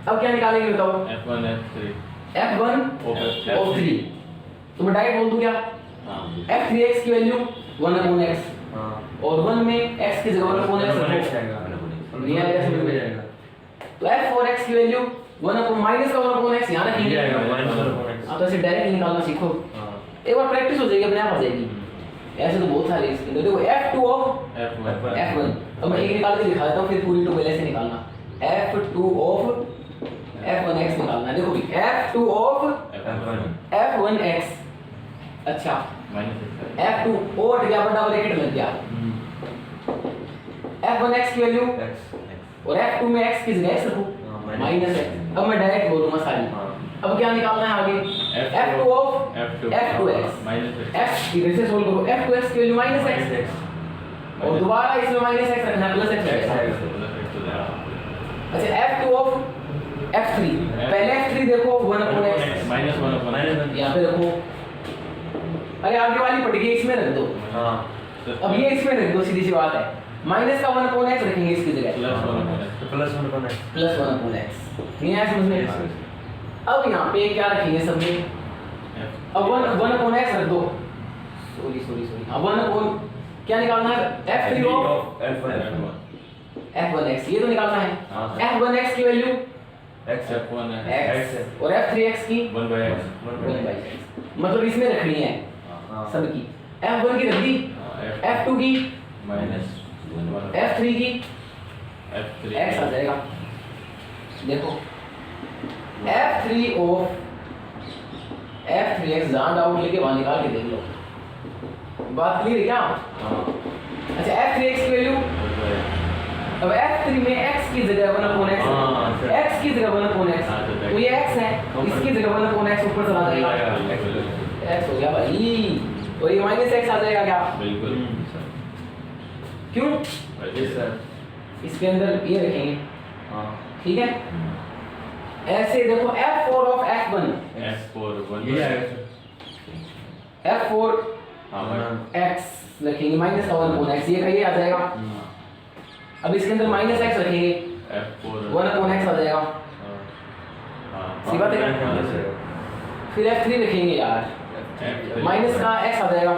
अब क्या निकालेंगे बताओ? F1 of 3। तो मैं डायरेक्ट बोल दूं क्या? F3x की वैल्यू 1/x, और 1 में x की जगह 1/x आएगा। नहीं आएगा समझ में जाएगा। तो F4x की वैल्यू 1/-1/x यहाँ रखेंगे। आप तो ऐसे डायरेक्ट निकालना सीखो, एक बार प्रैक्टिस हो जाएगी, अपने आप आ जाएगी। ऐसे तो बहुत सारे इसके। देखो F2 ऑफ F1, अब मैं एक निकाल के दिखा देता हूँ, फिर पूरी टेबल ऐसे निकालना। F2 ऑफ F1x निकालना है। देखो भी F2 ऑफ F1x, अच्छा F2 ओ हट गया, बड़ा ब्रैकेट लग गया। F1x की वैल्यू और F2 में x की जगह x रखो -x। अब मैं डायरेक्ट बोलूंगा सारी। अब क्या निकालना है आगे? F2 ऑफ F2x, x इधर से सोल्व करो। F2x की वैल्यू -x, और दोबारा इसमें -x रखना है, +x। अच्छा, F2 ऑफ F3, पहले F3 देखो 1/x -1 यहाँ पे रखो। अरे आगे वाली पट गई, इसमें रख दो। अब ये इसमें रख दो, सीधी सी बात है। माइनस का 1/x रखेंगे इसकी जगह, +1/x। नहीं आया समझ में? अब यहाँ पे क्या रखेंगे सब में? अब 1/x रख दो। सॉरी अब 1 क्या निकालना है? F3 ऑफ F1x, ये तो निकालना है। F1x की वैल्यू x और F3x की 1/x, मतलब इसमें रखनी है सबकी। F1 की रख दी, F2 की F3 की x आ जाएगा। देखो F3 ऑफ F3x, जहाँ डाउट लेके वहाँ निकाल के देख लो। बात क्लियर है क्या? अच्छा f3x की वैल्यू, अब f3 में x की जगह 1/x है, x की जगह 1/x, तो ये x है, इसकी जगह 1/x ऊपर चला जाएगा, x हो गया भाई, और ये -x आ जाएगा क्या? बिल्कुल क्यों? सर इसके अंदर ये रखेंगे, हाँ ठीक है? ऐसे देखो f4 of f1, f4 ये आएगा f4 हाँ x रखेंगे माइनस का 1/x, ये का ये आ जाएगा। अब इसके अंदर -x रखेंगे, f4 1/x आ जाएगा, सी बात है क्या? फिर f3 रखेंगे यार, माइनस का x आ जाएगा,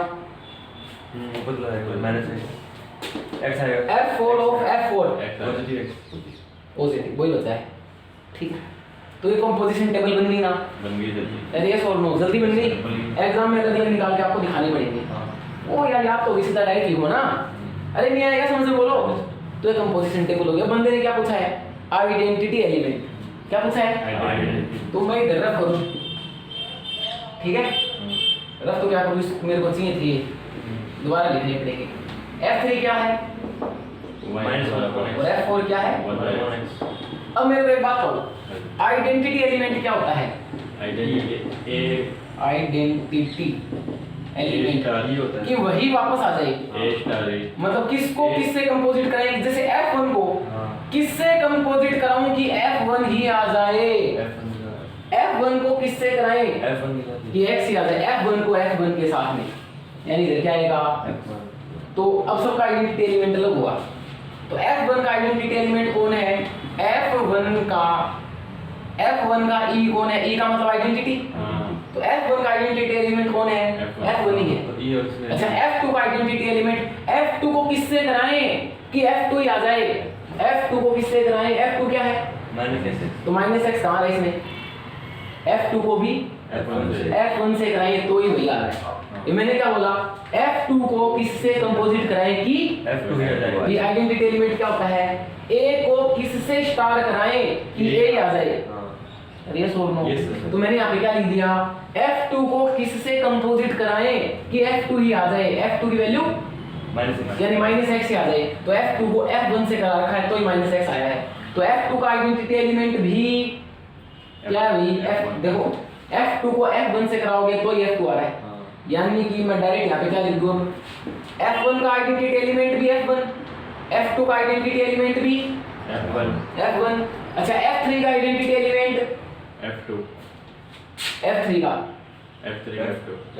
x आएगा f4 of f4 पॉजिटिव वही होता है, ठीक है? तो ये कंपोजिशन टेबल बन गई ना? बन गई जल्दी, अरे यस और नो, जल्दी बन गई। एग्जाम में अलग अलग निकाल के आपको दिखानी पड़ेगी। ओ यार आप तो भी सीधा डायरेक्ट लिखो ना, अरे नहीं आएगा समझ में बोलो। तो ये कंपोजिशन टेबल हो गया। बंदे ने क्या पूछा है? Identity element. क्या पूछा है? तो मैं इधर रख करूँ, ठीक है? रख तो क्या करूँ, मेरे को चाहिए थी, दोबारा लिखने पड़ेगी। f3 क्या है और f4 क्या है? अब मेरे को एक बात कहो, आइडेंटिटी एलिमेंट क्या होता है? आइडेंटिटी एलिमेंट कि वही वापस आ जाए, मतलब किसको किससे कंपोजिट कराएं? जैसे f1 को किससे कंपोजिट कराऊं कि f1 ही आ जाए? f1 को किससे कराएं कि x ही आ जाए? f1 को f1 के साथ में, यानी इधर क्या आएगा? तो अब सबका आइडेंटिटी एलिमेंट अलग हुआ। तो f1 का आइडेंटिटी एलिमेंट कौन है? f1 का e कौन है? e का मतलब आइडेंटिटी। तो f1 का आइडेंटिटी एलिमेंट कौन है? f1 ही है। अच्छा f2 का आइडेंटिटी एलिमेंट, f2 को किससे कराएं कि f2 ही आ जाए? f2 को किससे कराएं? f2 क्या है? तो -x कहाँ है इसमें? f2 को भी f1 से कराएं तो ही वही आ रहा है। ये मैंने क्या बोला? f2 को किससे कंपोजिट कराएं कि f2 ही आ जाए। ये आइडेंटिटी एलिमेंट क्या होता है? a को किससे स्टार कराएं कि a ही आ जाए? यस और नो? तो मैंने यहाँ पे क्या लिख दिया? f2 को किससे कंपोजिट कराएं कि f2 ही आ जाए? f2 की वैल्यू यानी -x ही आ जाए। तो f2 को f1 से करा रखा है तो ही -x आया है। तो f2 का आइडेंटिटी एलिमेंट भी क्या है भाई? f देखो f2 को f1 से कराओगे तो ही f2 आ रहा है। यानी कि मैं डायरेक्ट यहाँ पे क्या लिख दूँ? f1 का आइडेंटिटी एलिमेंट भी f1, f2 का आइडेंटिटी एलिमेंट भी f1। अच्छा f3 का आइडेंटिटी एलिमेंट f2 f3 का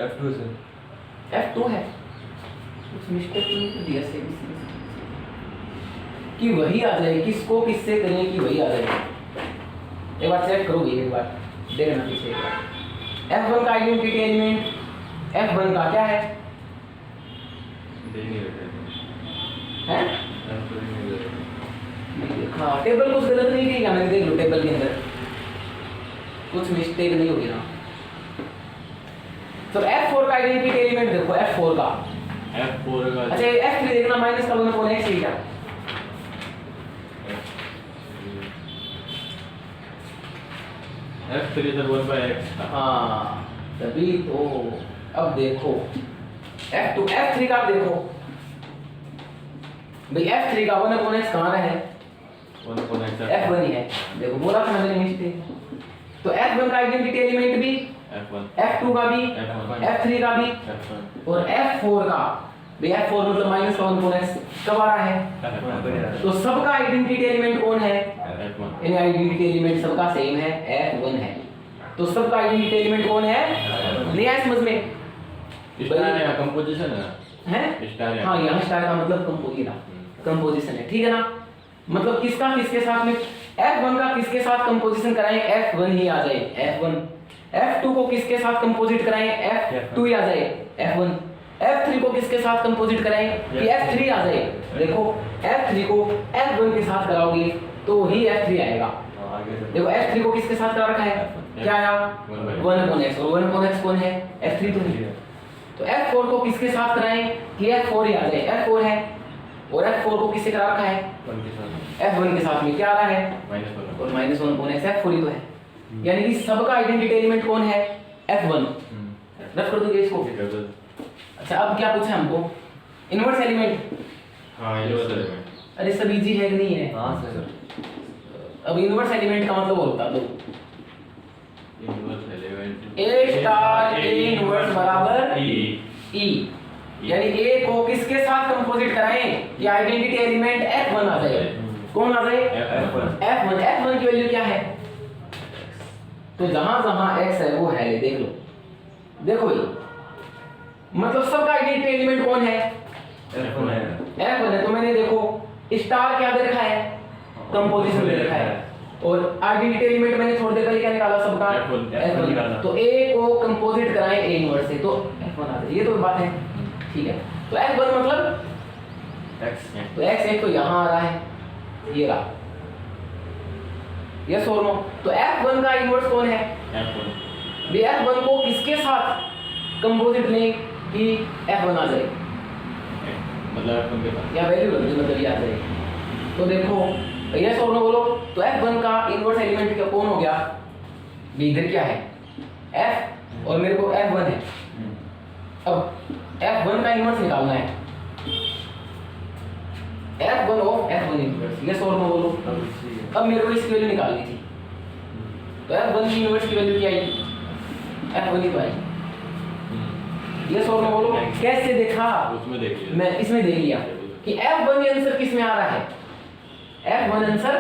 f2 से f2 है। कुछ मिस्टेक तो नहीं कर दिया से कि वही आ जाए? किसको किससे करें कि वही आ जाए? एक बार चेक करोगे, एक बार देखना पीछे एक बार। f1 का आइडेंटिटी एलिमेंट f1 का क्या है? हैं? हाँ टेबल कुछ गलत नहीं की क्या? मैंने देख लो टेबल के अंदर कुछ मिस्टेक नहीं होगी ना। तो f4 का आइडेंटिटी एलिमेंट देखो, f4 का अच्छा f3 देखना, माइनस का 1/x ही क्या? f3 इधर 1/x था। हाँ तभी तो। अब देखो f2 f3 का, आप देखो भाई f3 का 1/x कहाँ रहा है? 1/x f1 ही है। देखो बोला था मैंने मिस्टेक। तो f1 का आइडेंटिटी एलिमेंट भी f1 f2 का भी f3 का भी f1 और f4 का भी। f4 मतलब -1/x कब आ रहा है? तो सबका आइडेंटिटी एलिमेंट कौन है? f1 यानी आइडेंटिटी एलिमेंट सबका सेम है, f1 है। तो सबका आइडेंटिटी एलिमेंट कौन है? नहीं आया समझ में? स्टार है, कंपोजिशन है हैं? हाँ यहाँ स्टार का मतलब कंपोजिशन है, ठीक है ना? मतलब किसका किसके साथ में? f1 का किसके साथ कंपोजिशन कराएं? f1 ही आ जाए f1। f2 को किसके साथ कंपोजिट कराएं? f2 ही आ जाए f1। f3 को किसके साथ कंपोजिट कराएं कि f3 आ जाए? देखो f3 को f1 के साथ कराओगे तो ही f3 आएगा। देखो f3 को किसके साथ करा रखा है? क्या आया? 1/x। और 1/x कौन है? f3 तो नहीं। तो f4 को किसके साथ कराएं कि f4 ही आ जाए? f4 है। और f4 को किससे करा रखा है? f1 के साथ में क्या आ रहा है? और -1/x f4 ही तो है। यानी कि सबका आइडेंटिटी एलिमेंट कौन है? f1। रख कर दूंगे इसको। अच्छा अब क्या पूछा हमको, इनवर्स एलिमेंट। हाँ इनवर्स एलिमेंट। अरे सब इजी है कि नहीं है? हाँ सर। अब इनवर्स एलिमेंट का मतलब और बता दो। Inverse element A star A inverse बराबर ई। ई, यानी ए को किसके साथ कंपोजिट कराएं कि आइडेंटिटी एलिमेंट F1 आ जाए। कौन आ जाए? F1। F1 की वैल्यू क्या है? तो जहां जहां x है वो है, देख लो, देखो भाई, मतलब सबका आइडेंटिटी एलिमेंट कौन है? F1 है। F1 है। तो मैंने देखो स्टार क्या दे रखा है? कंपोजिशन दे रखा है। और आइडेंटिटी एलिमेंट मैंने थोड़ी देर पहले क्या निकाला सबका? F1 निकाला। तो A को कंपोजिट कराएं A इनवर्स से, तो F1 आ जाए। ये तो बात है, ठीक है। तो F1 मतलब X है। तो x एक तो यहाँ आ रहा है, ये रहा, यस और नो। तो F1 का इनवर्स कौन है? F1 भी F1 को किसके साथ कंपोजिट लें कि F1 आ जाए? मतलब F1 के साथ या वैल्यू रख दे, मतलब ये आ जाए। तो देखो यस और नो बोलो। तो F1 का इनवर्स एलिमेंट क्या कौन हो गया? भी इधर क्या है? F, और मेरे को F1 है। अब F1 का इनवर्स निकालना है, F1 of F1 inverse, yes और नो बोलो। अब मेरे को इसकी वैल्यू निकालनी थी, तो F1 की इनवर्स की वैल्यू क्या आएगी? F1 ही तो आएगी, यस और नो बोलो। कैसे देखा? उसमें देखिए मैं इसमें देख लिया कि F1 आंसर किस में आ रहा है? F1 आंसर,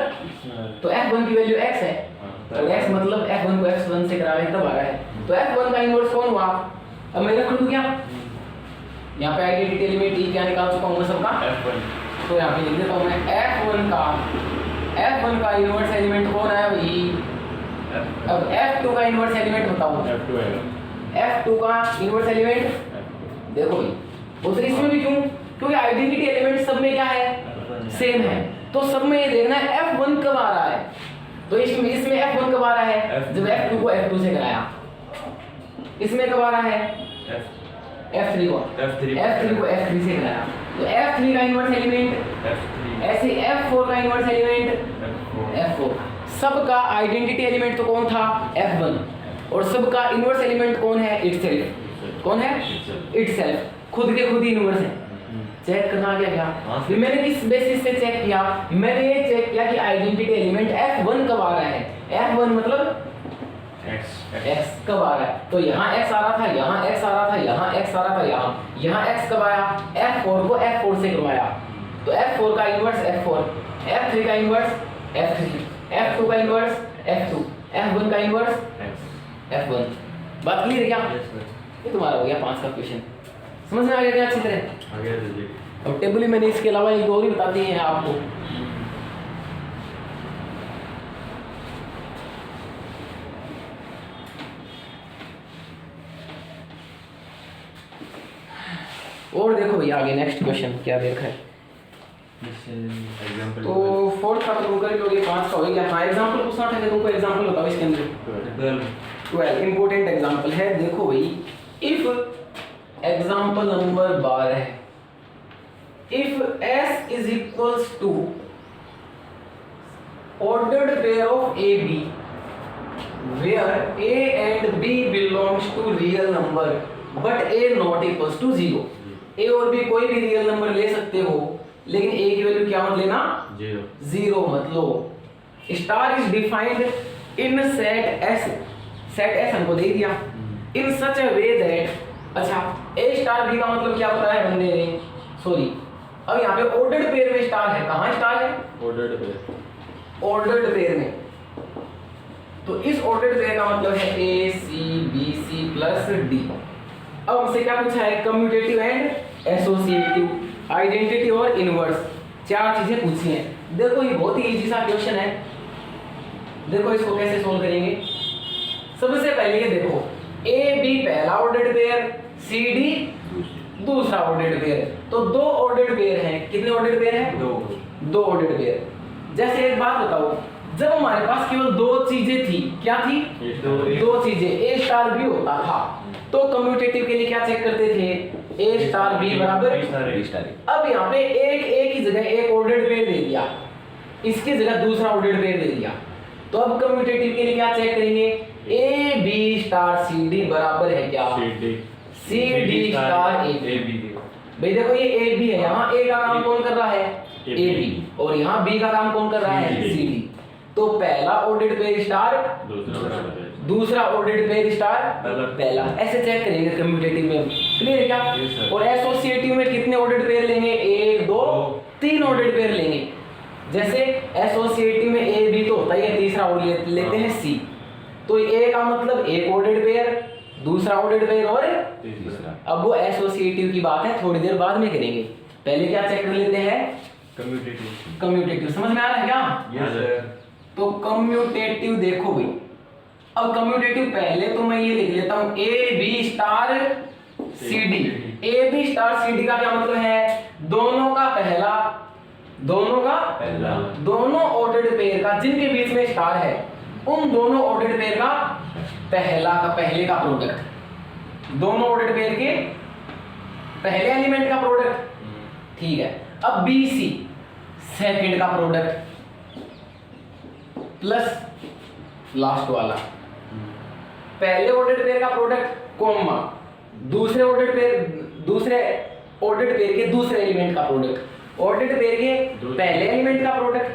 तो F1 की वैल्यू x है, और x मतलब F1 को x1 से करावे तब आ रहा है। तो F1 का इनवर्स कौन हुआ? अब मैं रख दूं क्या? यहाँ पे आइडेंटिटी एलिमेंट ई क्या निकाल चुका हूँ मैं सबका, F1 तो यहाँ पे लिख देता हूँ मैं F1 का इनवर्स एलिमेंट कौन है भाई? अब F2 का इनवर्स एलिमेंट बताओ। F2 है। F2 का इनवर्स एलिमेंट देखो भाई, उस इसमें भी क्यों? क्योंकि आइडेंटिटी एलिमेंट सब में क्या है? सेम है। तो सब में ये देखना है F1 कब आ रहा है। तो इसमें F1 कब आ रहा है? जब F2 को F2 से कराया। इसमें कब आ रहा है? F3 को F3 से कराया। तो F3 का इनवर्स एलिमेंट, ऐसे F4 का इनवर्स एलिमेंट F4। सबका आइडेंटिटी एलिमेंट तो कौन था? F1, और सबका इनवर्स एलिमेंट कौन है? इटसेल्फ। कौन है? इटसेल्फ। खुद के खुद ही इनवर्स है। चेक करना आ गया क्या? फिर मैंने किस बेसिस से चेक किया? मैंने ये चेक किया कि आइडेंटिटी एलिमेंट F1 कब आ रहा है। F1 मतलब x कब आ रहा है? तो यहाँ x आ रहा था, यहाँ x आ रहा था, यहाँ x आ रहा था, यहाँ x कब आया? F4 को F4 से करवाया। तो F4 का इनवर्स F4, F3 का इनवर्स F3, F2 का इनवर्स F2, F1 का इनवर्स F1। बात क्लियर है क्या? ये तुम्हारा हो गया 5 का क्वेश्चन। समझ में आ गया क्या अच्छी तरह? आगे दीजिए। अब टेबल ही मैंने इसके अलावा एक और ही बता दी है आपको। और देखो भैया आगे नेक्स्ट क्वेश्चन क्या देखा है। एग्जांपल तो 4 का तो कर लोगे, 5 का हो गया। हाँ एग्जांपल पूछना था कि तुमको एग्जांपल बताओ इसके अंदर। 12 इंपॉर्टेंट एग्जांपल है। देखो भाई, इफ एग्जांपल नंबर 12 है, if S is equals to ordered pair of AB where A and B belongs to real number but A not equals to 0। A और B कोई भी रियल नंबर ले सकते हो, लेकिन A की वैल्यू क्या मत लेना? 0 मत लो। Star is defined in set S, set S हमको दे दिया, in such a way that, अच्छा A स्टार B का मतलब क्या बताया है बंदे ने? सॉरी, अब यहाँ पे ऑर्डर्ड पेयर में स्टार है। कहाँ स्टार है? ऑर्डर्ड पेयर में। तो इस ऑर्डर्ड पेयर का मतलब है A C B C plus D। अब हमसे क्या पूछा है? कम्यूटेटिव एंड एसोसिएटिव, आइडेंटिटी और इनवर्स, 4 चीजें पूछी हैं। देखो ये बहुत ही इजी सा क्वेश्चन है। देखो इसको कैसे सोल्व करेंगे। सबसे पहले ये देखो, A B पहला ऑर्डर्ड पेयर, C D दूसरा ऑर्डर्ड पेयर। तो 2 ऑर्डर्ड पेयर हैं। कितने ऑर्डर्ड पेयर हैं? 2 ऑर्डर्ड पेयर। जैसे एक बात बताओ, जब हमारे पास केवल 2 चीजें थी, क्या थी? 2 चीजें, A स्टार B होता था, तो कम्यूटेटिव के लिए क्या चेक करते थे? A स्टार B बराबर B स्टार। अब यहाँ पे एक की जगह एक ऑर्डर्ड पेयर दे दिया, इसकी जगह दूसरा ऑर्डर्ड पेयर दे दिया। तो अब कम्यूटेटिव के लिए क्या चेक करेंगे? A B star C D बराबर है क्या? C D star A B. भाई देखो ये ए बी है, यहाँ ए का काम कौन कर रहा है, ए बी, और यहाँ बी का काम कौन कर रहा है, सी डी। तो पहला ऑर्डर्ड पेयर स्टार दूसरा ऑर्डर्ड पेयर स्टार पहला, ऐसे चेक करेंगे कम्यूटेटिव में। क्लियर है क्या? और एसोसिएटिव में कितने ऑर्डर्ड पेयर लेंगे, 1 2 3 ऑर्डर्ड पेयर लेंगे। जैसे एसोसिएटिव में ए बी तो होता है, तीसरा और लेते हैं सी। तो ए का मतलब एक ऑर्डर्ड पेयर, दूसरा ऑर्डर्ड पेयर और तीसरा। अब वो एसोसिएटिव की बात है, थोड़ी देर बाद में करेंगे। पहले क्या चेक कर लेते हैं, कम्यूटेटिव। समझ में आ रहा है क्या? Yes sir. तो कम्यूटेटिव देखो भाई, अब कम्यूटेटिव पहले तो मैं ये लिख लेता हूं A B star C D. A B star C D का क्या मतलब है, दोनों का पहला दोनों ऑर्डर्ड पेयर का जिनके बीच में स्टार है, उन दोनों ऑर्डर्ड पेयर का पहले का प्रोडक्ट, दोनों ऑर्डर्ड पेयर के पहले एलिमेंट का प्रोडक्ट। ठीक है, अब बी सी सेकंड का प्रोडक्ट प्लस लास्ट वाला पहले ऑर्डर्ड पेयर का प्रोडक्ट, कोमा दूसरे ऑर्डर्ड पेयर के दूसरे एलिमेंट का प्रोडक्ट, ऑर्डर्ड पेयर के पहले एलिमेंट का प्रोडक्ट,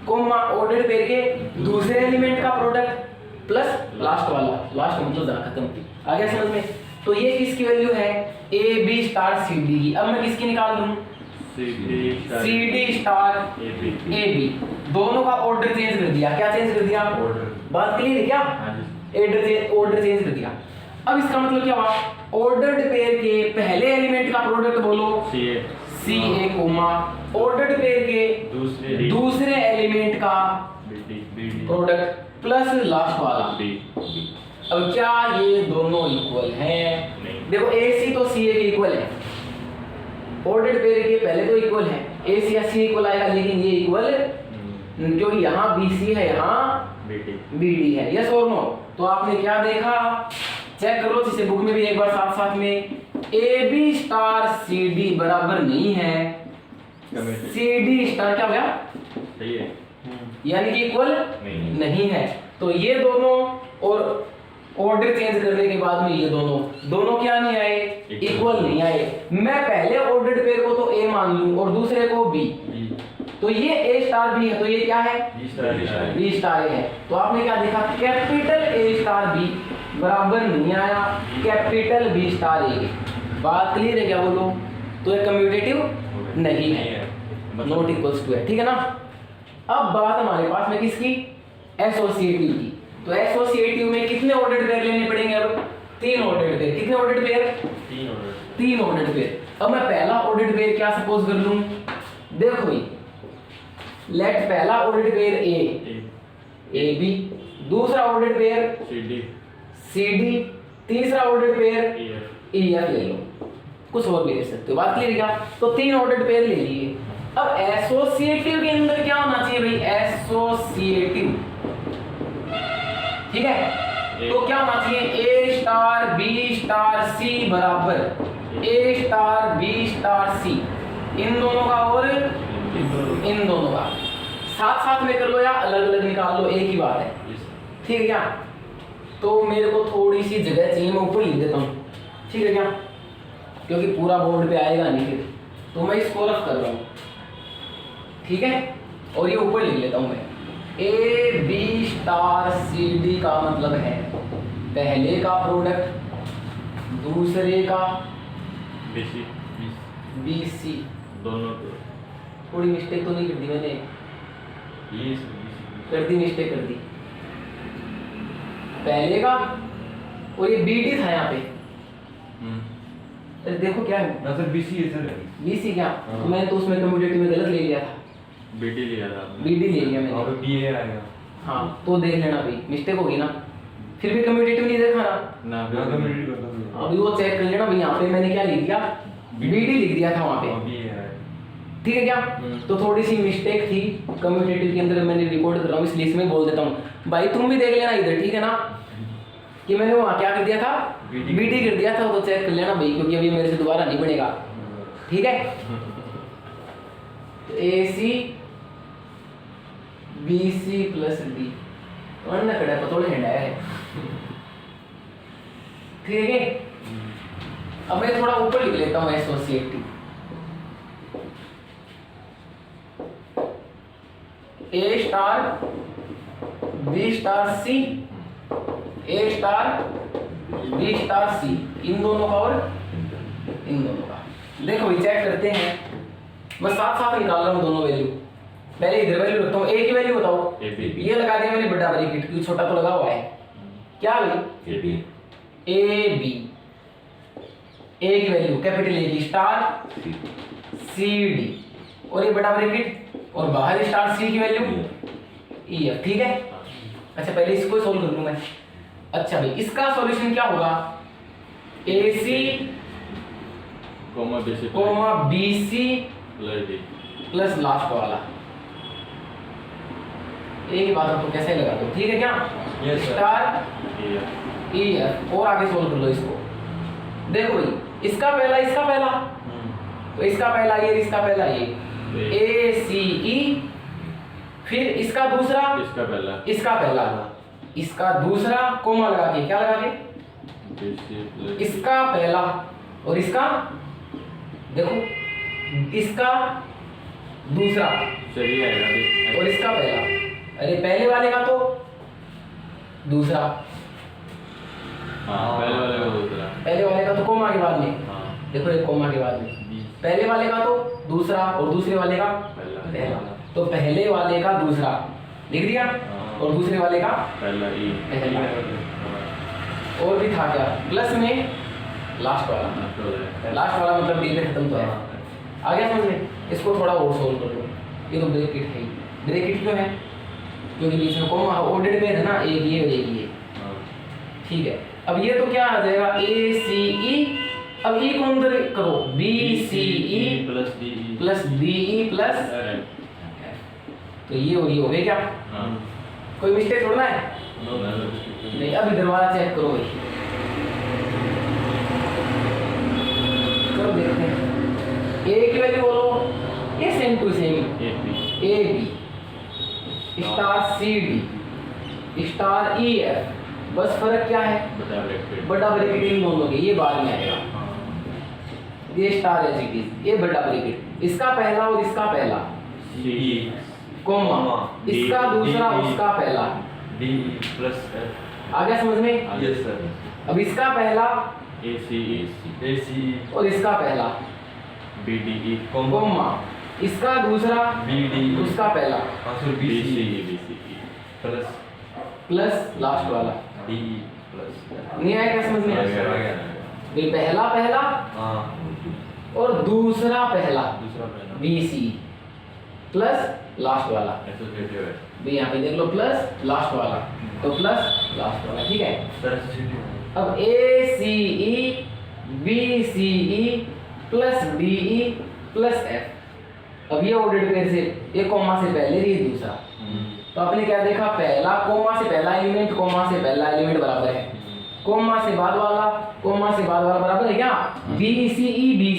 कोमा ऑर्डर्ड पेयर के दूसरे एलिमेंट का प्रोडक्ट प्लस लास्ट वाला। लास्ट मतलब जरा खत्म। आ गया समझ में? तो ये किसकी वैल्यू है, A B star C D की। अब मैं किसकी निकाल दूं, C D star A B. दोनों का ऑर्डर चेंज कर दिया। क्या चेंज कर दिया, बात क्लियर है क्या? ऑर्डर चेंज कर दिया। अब इसका मतलब क्या हुआ, ऑर्डर्ड पेयर के पहले एलिमेंट का प्रोडक्ट बोलो सी ए कोमा, ऑर्डर्ड पेयर के दूसरे एलिमेंट का प्रोडक्ट प्लस लास्ट वाला। अब क्या ये दोनों इक्वल हैं? देखो ए सी तो सी ए के इक्वल है, ऑर्डर्ड पेयर के पहले तो इक्वल है, ए सी या सी इक्वल आएगा, लेकिन ये इक्वल क्योंकि यहाँ बी सी है, यहाँ बी डी है। यस और नो? तो आपने क्या देखा, चेक करो जिसे बुक में भी एक बार साथ साथ में, A B star C D बराबर नहीं है सी डी स्टार क्या गया, सही है, यानी कि इक्वल नहीं है। तो ये दोनों और ऑर्डर चेंज करने के बाद में ये दोनों क्या नहीं आए, इक्वल नहीं आए। मैं पहले ऑर्डर्ड पेयर को तो ए मान लूं और दूसरे को बी, तो ये ए स्टार बी है, तो ये क्या है, बी स्टार ए है। तो आपने क्या देखा, कैपिटल ए स्टार बी बराबर नहीं आया कैपिटल बी स्टार ए। बात क्लियर है क्या बोलो? तो ये कम्यूटेटिव नहीं है, नॉट इक्वल्स टू है। ठीक है ना? अब बात हमारे पास में किसकी, एसोसिएटिव की। तो एसोसिएटिव में कितने ऑर्डर्ड पेयर लेने पड़ेंगे? अब 3 ऑर्डर्ड पेयर। कितने ऑर्डर्ड पेयर? 3 ordered pair. अब मैं पहला ऑर्डर्ड पेयर क्या सपोज कर लूं, देखो भाई, लेट पहला ऑर्डर्ड पेयर ए बी, दूसरा ऑर्डर्ड पेयर सी डी, तीसरा ऑर्डर्ड पेयर ए एफ ले लो, कुछ और भी ले सकते हो। बात क्लियर है क्या? तो 3 ऑर्डर्ड पेयर ले लिए। अब एसोसिएटिव के अंदर क्या होना चाहिए भाई, एसोसिएटिव, ठीक है? तो क्या होना चाहिए, ए स्टार बी स्टार सी बराबर ए स्टार बी स्टार सी, इन दोनों का और इन दोनों का साथ साथ में कर लो या अलग अलग निकाल लो, एक ही बात है। ठीक है क्या? तो मेरे को थोड़ी सी जगह चाहिए, मैं ऊपर लिख देता हूँ, ठीक है क्या? क्योंकि पूरा बोर्ड पे आएगा नहीं फिर, तो मैं इसको रफ कर रहा हूँ, ठीक है? और ये ऊपर लिख लेता हूँ मैं, A B star C D का मतलब है पहले का प्रोडक्ट दूसरे का बी सी। दोनों थोड़ी मिस्टेक तो नहीं कर दी मैंने, मिस्टेक कर दी, पहले का, और ये बी डी था यहाँ पे। अरे देखो क्या है ना सर, बीसी है सर, बीसी क्या, तो मैंने तो उसमें कम्यूटेटिव में गलत ले लिया था, बीडी लिया था आपने, बीडी ले लिया मैंने, और बीए आएगा। हाँ तो देख लेना भाई, मिस्टेक होगी ना, फिर भी कम्यूटेटिव नहीं देखा ना, कम्यूटेटिव कर दो, अभी वो चेक कर लेना भाई। यहाँ पे मैंने क्या लिख दिया, बीडी लिख दिया था वहाँ पे, ठीक है क्या? तो थोड़ी सी मिस्टेक थी कम्यूटेटिव के अंदर, मैंने रिकॉर्ड कर रहा हूँ इसलिए इसमें बोल देता हूँ भाई, तुम भी देख लेना इधर, ठीक है ना? कि मैंने वहाँ क्या कर दिया था, बीडी कर दिया था, तो चेक कर लेना भाई, क्योंकि अभी मेरे से दोबारा नहीं बनेगा, ठीक है? तो A C B C plus D one खड़ा पतोड़ झंडा है, ठीक है? अब मैं थोड़ा ऊपर लिख लेता हूँ एसोसिएटिव। ए स्टार बी स्टार सी, ए स्टार बी स्टार सी, इन दोनों का और इन दोनों का। देखो ये चेक करते हैं, मैं साथ साथ निकाल रहा हूँ दोनों वैल्यू। पहले इधर वैल्यू रखता हूँ, ए की वैल्यू बताओ। ये लगा दिया मैंने बड़ा ब्रैकेट, क्यों छोटा तो लगा हुआ है। क्या भाई ए बी, ए की वैल्यू कैपिटल ए की स्टार सी डी, और ये बड़ा ब्रैकेट और बाहर स्टार सी की वैल्यू ई एफ। ठीक है, अच्छा पहले इसको सोल्व कर लूं मैं। अच्छा भाई इसका सॉल्यूशन क्या होगा, A C comma B C plus last वाला। एक ही बात आपको कैसे लगा दो, ठीक है क्या। स्टार ई एफ, और आगे सोल्व कर लो इसको। देखो भाई इसका पहला तो इसका पहला ये, इसका पहला ये, ए सी ई, फिर इसका दूसरा इसका पहला इसका दूसरा कोमा लगा के, क्या लगा के, इसका पहला और इसका, देखो इसका दूसरा और इसका पहला। अरे पहले वाले का तो दूसरा, पहले वाले का तो कोमा के बाद में, देखो एक कोमा के बाद में, पहले वाले का तो दूसरा और दूसरे वाले का पहला। तो पहले वाले का दूसरा लिख दिया और दूसरे वाले का पहला। और भी था क्या, प्लस में लास्ट वाला मतलब डी में खत्म तो है। आ गया समझ में। इसको थोड़ा और सोल्व कर लो। ये तो ब्रैकेट है, ब्रैकेट क्यों है, क्योंकि बीच में कोमा ऑर्डर में है ना, एक ये और एक ये। ठीक है, अब ये तो क्या आ जाएगा, ए सी ई, अब ई को अंदर करो, B C E plus D E plus, तो ये और ये हो गया क्या। कोई मिस्टेक थोड़ा है नहीं। अब इधर वाला चेक करो भाई, करो देखते हैं। ए की वैल्यू बोलो, ये same to same, A B star C D star E F, बस फर्क क्या है, बड़ा ब्रैकेट इन दोनों के, ये बाद में आएगा। ये स्टार एज इट इज, ये बड़ा ब्रैकेट, इसका पहला और इसका पहला कोमा, इसका दूसरा उसका पहला डी प्लस एफ। आ गया समझ में। Yes sir. अब इसका पहला ए सी और इसका पहला बी डी ई कोमा, इसका दूसरा बी डी उसका पहला बी सी प्लस लास्ट वाला डी प्लस। नहीं आया क्या समझ में। आ गया। ये पहला और दूसरा पहला बी सी प्लस लास्ट वाला, एसोसिएटिव है भी यहाँ पे देख लो, प्लस लास्ट वाला, तो प्लस लास्ट वाला। ठीक है, अब A C E B C E plus D E plus F. अब ये ऑर्डर पेयर से, ये कोमा से पहले, ये दूसरा, तो आपने क्या देखा, पहला कोमा से पहला एलिमेंट, कोमा से पहला एलिमेंट बराबर है, कोमा से बाद वाला, कोमा से बाद वाला बराबर है क्या, B C E D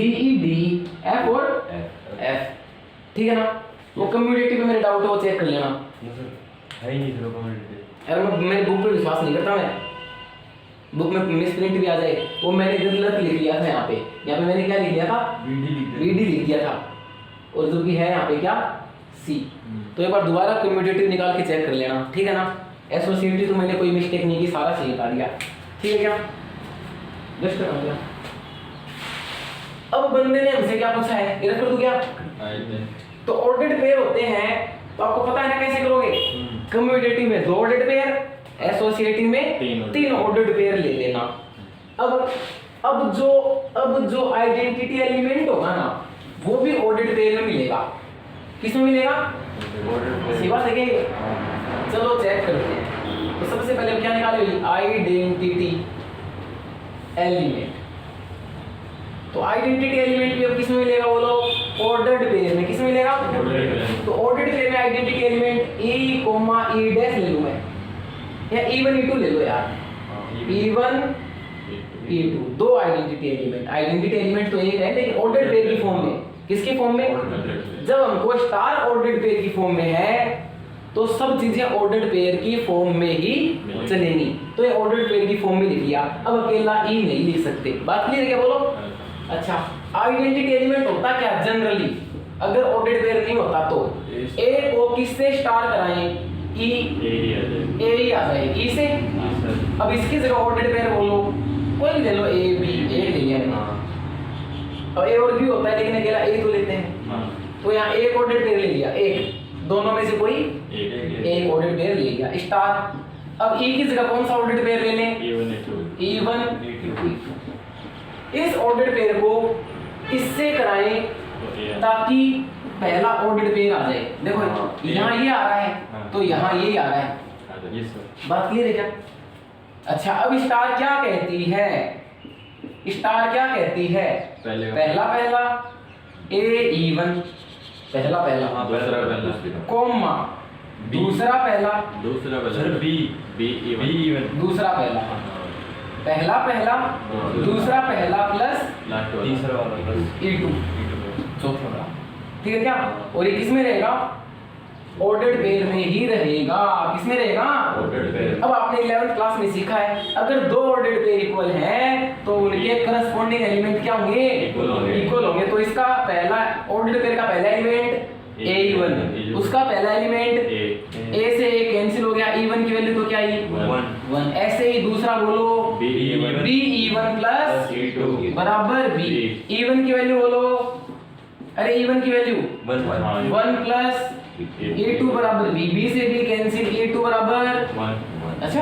E D F और एफ। ठीक है ना। वो कम्यूटेटिव में मेरे डाउट है, वो चेक कर लेना। है ही नहीं सर कम्यूटेटिव। अरे मेरे बुक पे विश्वास नहीं करता मैं, बुक में मिसप्रिंट भी आ जाए, वो मैंने गलत लिख लिया था। यहाँ पे मैंने क्या लिख लिया था, वीडी लिख दिया था, और जो भी है यहाँ पे क्या, सी। तो एक बार दोबारा कम्यूटेटिव निकाल के चेक कर लेना। ठीक है ना। एसोसिएटिव तो मैंने कोई मिस्टेक नहीं की, सारा सही बता दिया। ठीक है क्या, जस्ट कर दिया। अब बंदे ने हमसे क्या पूछा है, इधर कर दूं क्या। तो ऑर्डर्ड पेयर होते हैं, तो आपको पता है ना कैसे करोगे। कम्यूटेटिव में 2 ऑर्डर्ड पेयर, एसोसिएटिव में 3 ऑर्डर्ड पेयर ले लेना। अब जो आइडेंटिटी एलिमेंट होगा ना, वो भी ऑर्डर्ड पेयर में मिलेगा। किस में मिलेगा, सी बात है कि। चलो चेक करते हैं। तो सबसे पहले क्या निकाले, आइडेंटिटी एलिमेंट। तो आइडेंटिटी एलिमेंट भी अब किस में मिलेगा, बोलो, ऑर्डर्ड पेयर में। किस में मिलेगा, तो ऑर्डर्ड पेयर में आइडेंटिटी एलिमेंट ई कोमा ई डैश ले लूं मैं, या E1 E2 ले लो यार, E1 E2 2 identity element. Identity element तो एक है, लेकिन ऑर्डर्ड पेयर की फॉर्म में। किसकी फॉर्म में, जब हमको स्टार ऑर्डर्ड पेयर की फॉर्म में है, तो सब चीजें ऑर्डर्ड पेयर की फॉर्म में ही चलेंगी। तो ये ऑर्डर्ड पेयर की फॉर्म में लिख लिया। अब अकेला ई नहीं लिख सकते। बात क्लियर है क्या बोलो? अच्छा, आइडेंटिटी एलिमेंट होता क्या जनरली, अगर ऑर्डर्ड पेयर नहीं होता तो ए को किससे स्टार कराएं? ई, ए ही आ जाए ई से। अब इसकी जगह ऑर्डर्ड पेयर बोलो, कोई भी ले लो, ए बी, ए ले लिया मैंने। अब ए और बी होता है लेकिन अकेला ए तो लेते हैं, तो यहाँ एक ऑर्डर्ड पेयर ले लिया, एक, दोनों में से कोई एक ऑर्डर्ड पेयर ले लिया स्टार। अब ई की जगह कौन सा ऑर्डर्ड पेयर ले लें? E1, इस ऑर्डर्ड पेयर को इससे कराएं ताकि पहला ऑर्डर्ड पेयर आ जाए। देखो यहाँ ये आ रहा है तो यहाँ ये आ रहा है। बात क्लियर है क्या? अच्छा, अब स्टार क्या कहती है? स्टार क्या कहती है? पहला पहला A1, पहला पहला कॉमा दूसरा पहला सर बी इवन दूसरा पहला, पहला पहला दूसरा पहला प्लस तीसरा वाला प्लस E2 चौथा वाला। ठीक है क्या? और ये किसमें रहेगा? ऑर्डर्ड पेयर में ही रहेगा। किसमें रहेगा? Ordered pair. अब आपने 11th क्लास में सीखा है, अगर दो ऑर्डर्ड पेयर इक्वल हैं तो उनके करस्पॉन्डिंग एलिमेंट क्या होंगे? इक्वल होंगे। तो इसका पहला ऑर्डर्ड पेयर का पहला एलिमेंट A1, उसका पहला एलिमेंट A से A कैंसिल हो गया, E1 की वैल्यू तो क्या आई? 1। ऐसे ही दूसरा बोलो BE1 प्लस E2 बराबर B। E1 की वैल्यू बोलो, अरे E1 की वैल्यू 1 प्लस E2 बराबर B, B से B कैंसिल, E2 बराबर 1। अच्छा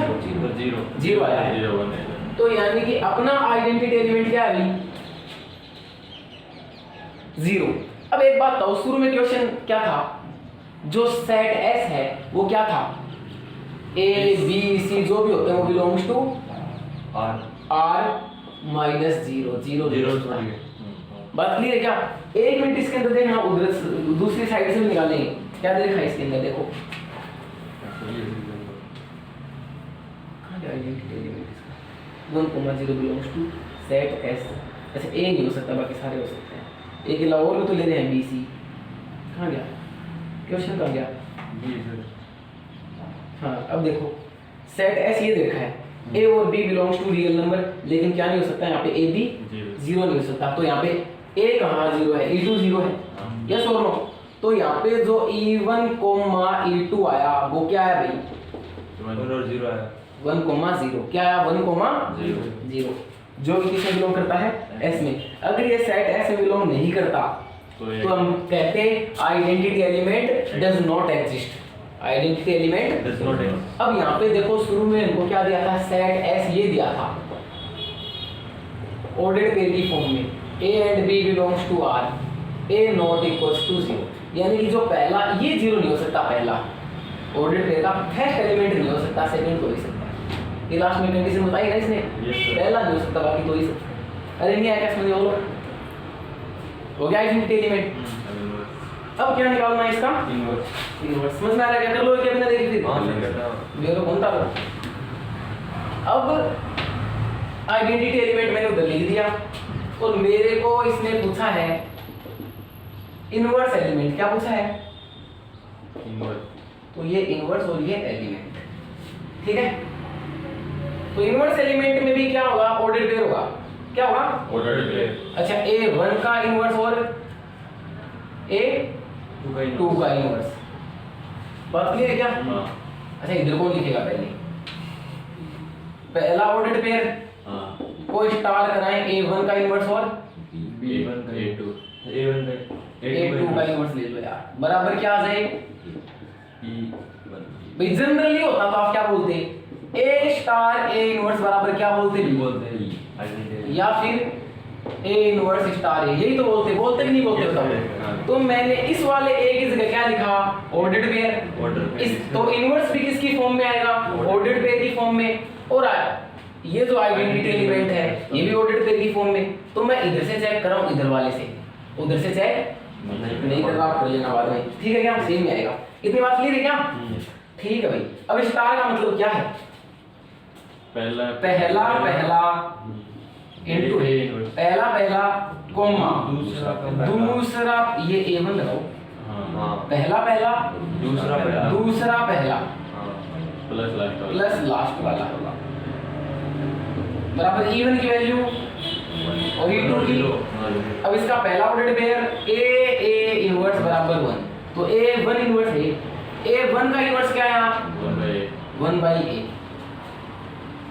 0 आया है। तो यानी कि अपना आइडेंटिटी एलिमेंट क्या है? 0। अब एक बात बताओ, शुरू में क्वेश्चन क्या था? जो सेट S है वो क्या था? A B C जो भी होते हैं वो बिलोंग्स टू R माइनस 0। बात क्लियर है क्या? एक मिनट इसके अंदर देखना, उधर दूसरी साइड से भी निकालेंगे। क्या देखा इसके अंदर? देखो कहाँ गया आइडेंटिटी एलिमेंट इसका? 1,0 बिलोंग्स टू सेट S। अच्छा, A नहीं हो सकता, बाकी सारे हो सकते हैं। एक अलावा और भी तो ले रहे हैं बी सी। कहाँ गया क्वेश्चन? कहाँ गया? हाँ, अब देखो सेट एस ये देखा है, ए और B belongs to real number, लेकिन क्या नहीं हो सकता यहाँ पे? ए बी 0 नहीं हो सकता। तो यहाँ पे ए कहाँ 0 है? E2 0 है, यस और नो? तो यहाँ पे जो E1, E2 आया वो क्या है भाई? 1,0 क्या आया? 1,0 जो किसमें बिलोंग करता है? S में। अगर ये सेट S में बिलोंग नहीं करता तो हम कहते हैं identity element does not exist. Identity element does not exist. अब यहाँ पे देखो शुरू में इनको क्या दिया था? सेट S ये दिया था ऑर्डर्ड पेयर की फॉर्म में, A and B belongs to R, A not equals to 0। यानी कि जो पहला ये 0 नहीं हो सकता, पहला ऑर्डर्ड पेयर का फर्स्ट एलिमेंट नहीं हो सकता, सेकंड हो ही सकता है। ये लास्ट में कंडीशन बताई ना इसने, पहला नहीं हो सकता, बाकी तो ही सकता। अरे नहीं आया क्या? समझ लो, हो गया आइडेंटिटी एलिमेंट। अब क्या निकालना है इसका? इनवर्स। समझ में आ रहा है क्या? कर लो क्या बिना देखे फिर मेरे को कौन था? अब आइडेंटिटी एलिमेंट मैंने उधर लिख दिया और मेरे को इसने पूछा है इनवर्स एलिमेंट। क्या पूछा है? तो ये इनवर्स और ये एलिमेंट, ठीक है? तो इनवर्स एलिमेंट में भी क्या होगा? ऑर्डर्ड पेयर होगा। क्या होगा? Ordered pair. अच्छा, A1 का इनवर्स और A2 का इनवर्स। बात क्लियर है क्या? अच्छा, इधर कौन लिखेगा? पहला ऑर्डर्ड पेयर को स्टार कराएं, A1 का इनवर्स और A1 का A2 का इनवर्स ले लो यार। बराबर क्या आ जाए? भाई जनरली होता तो आप क्या बोलते? A स्टार A इनवर्स बराबर क्या बोलते? या फिर A इनवर्स स्टार A, यही तो बोलते कि नहीं बोलते? बताओ। तो मैंने इस वाले A की जगह क्या लिखा? Ordered pair. इस तो इनवर्स भी किसकी फॉर्म में आएगा? ऑर्डर्ड पेयर की फॉर्म में। और ये जो आइडेंटिटी एलिमेंट है ये भी ऑर्डर्ड पेयर की फॉर्म में। तो मैं इधर से चेक कर रहा हूँ, इधर वाले से, उधर से चेक नहीं कर रहा, आप कर लेना बाद में, ठीक है क्या? सेम ही आएगा। इतनी बात क्लियर है क्या? ठीक है भाई। अब स्टार का मतलब क्या है? पहला इनटू पहला कॉमा दूसरा, ये A1 लगाओ, हाँ पहला पहला दूसरा पहला दूसरा पहला प्लस लास्ट वाला प्लस लास्ट वाला बराबर E1 की वैल्यू और E2 की। अब इसका पहला ऑर्डर पेयर A इनवर्स बराबर 1, तो A1 इनवर्स है, A1 का इनवर्स क्या है यहाँ 1/A,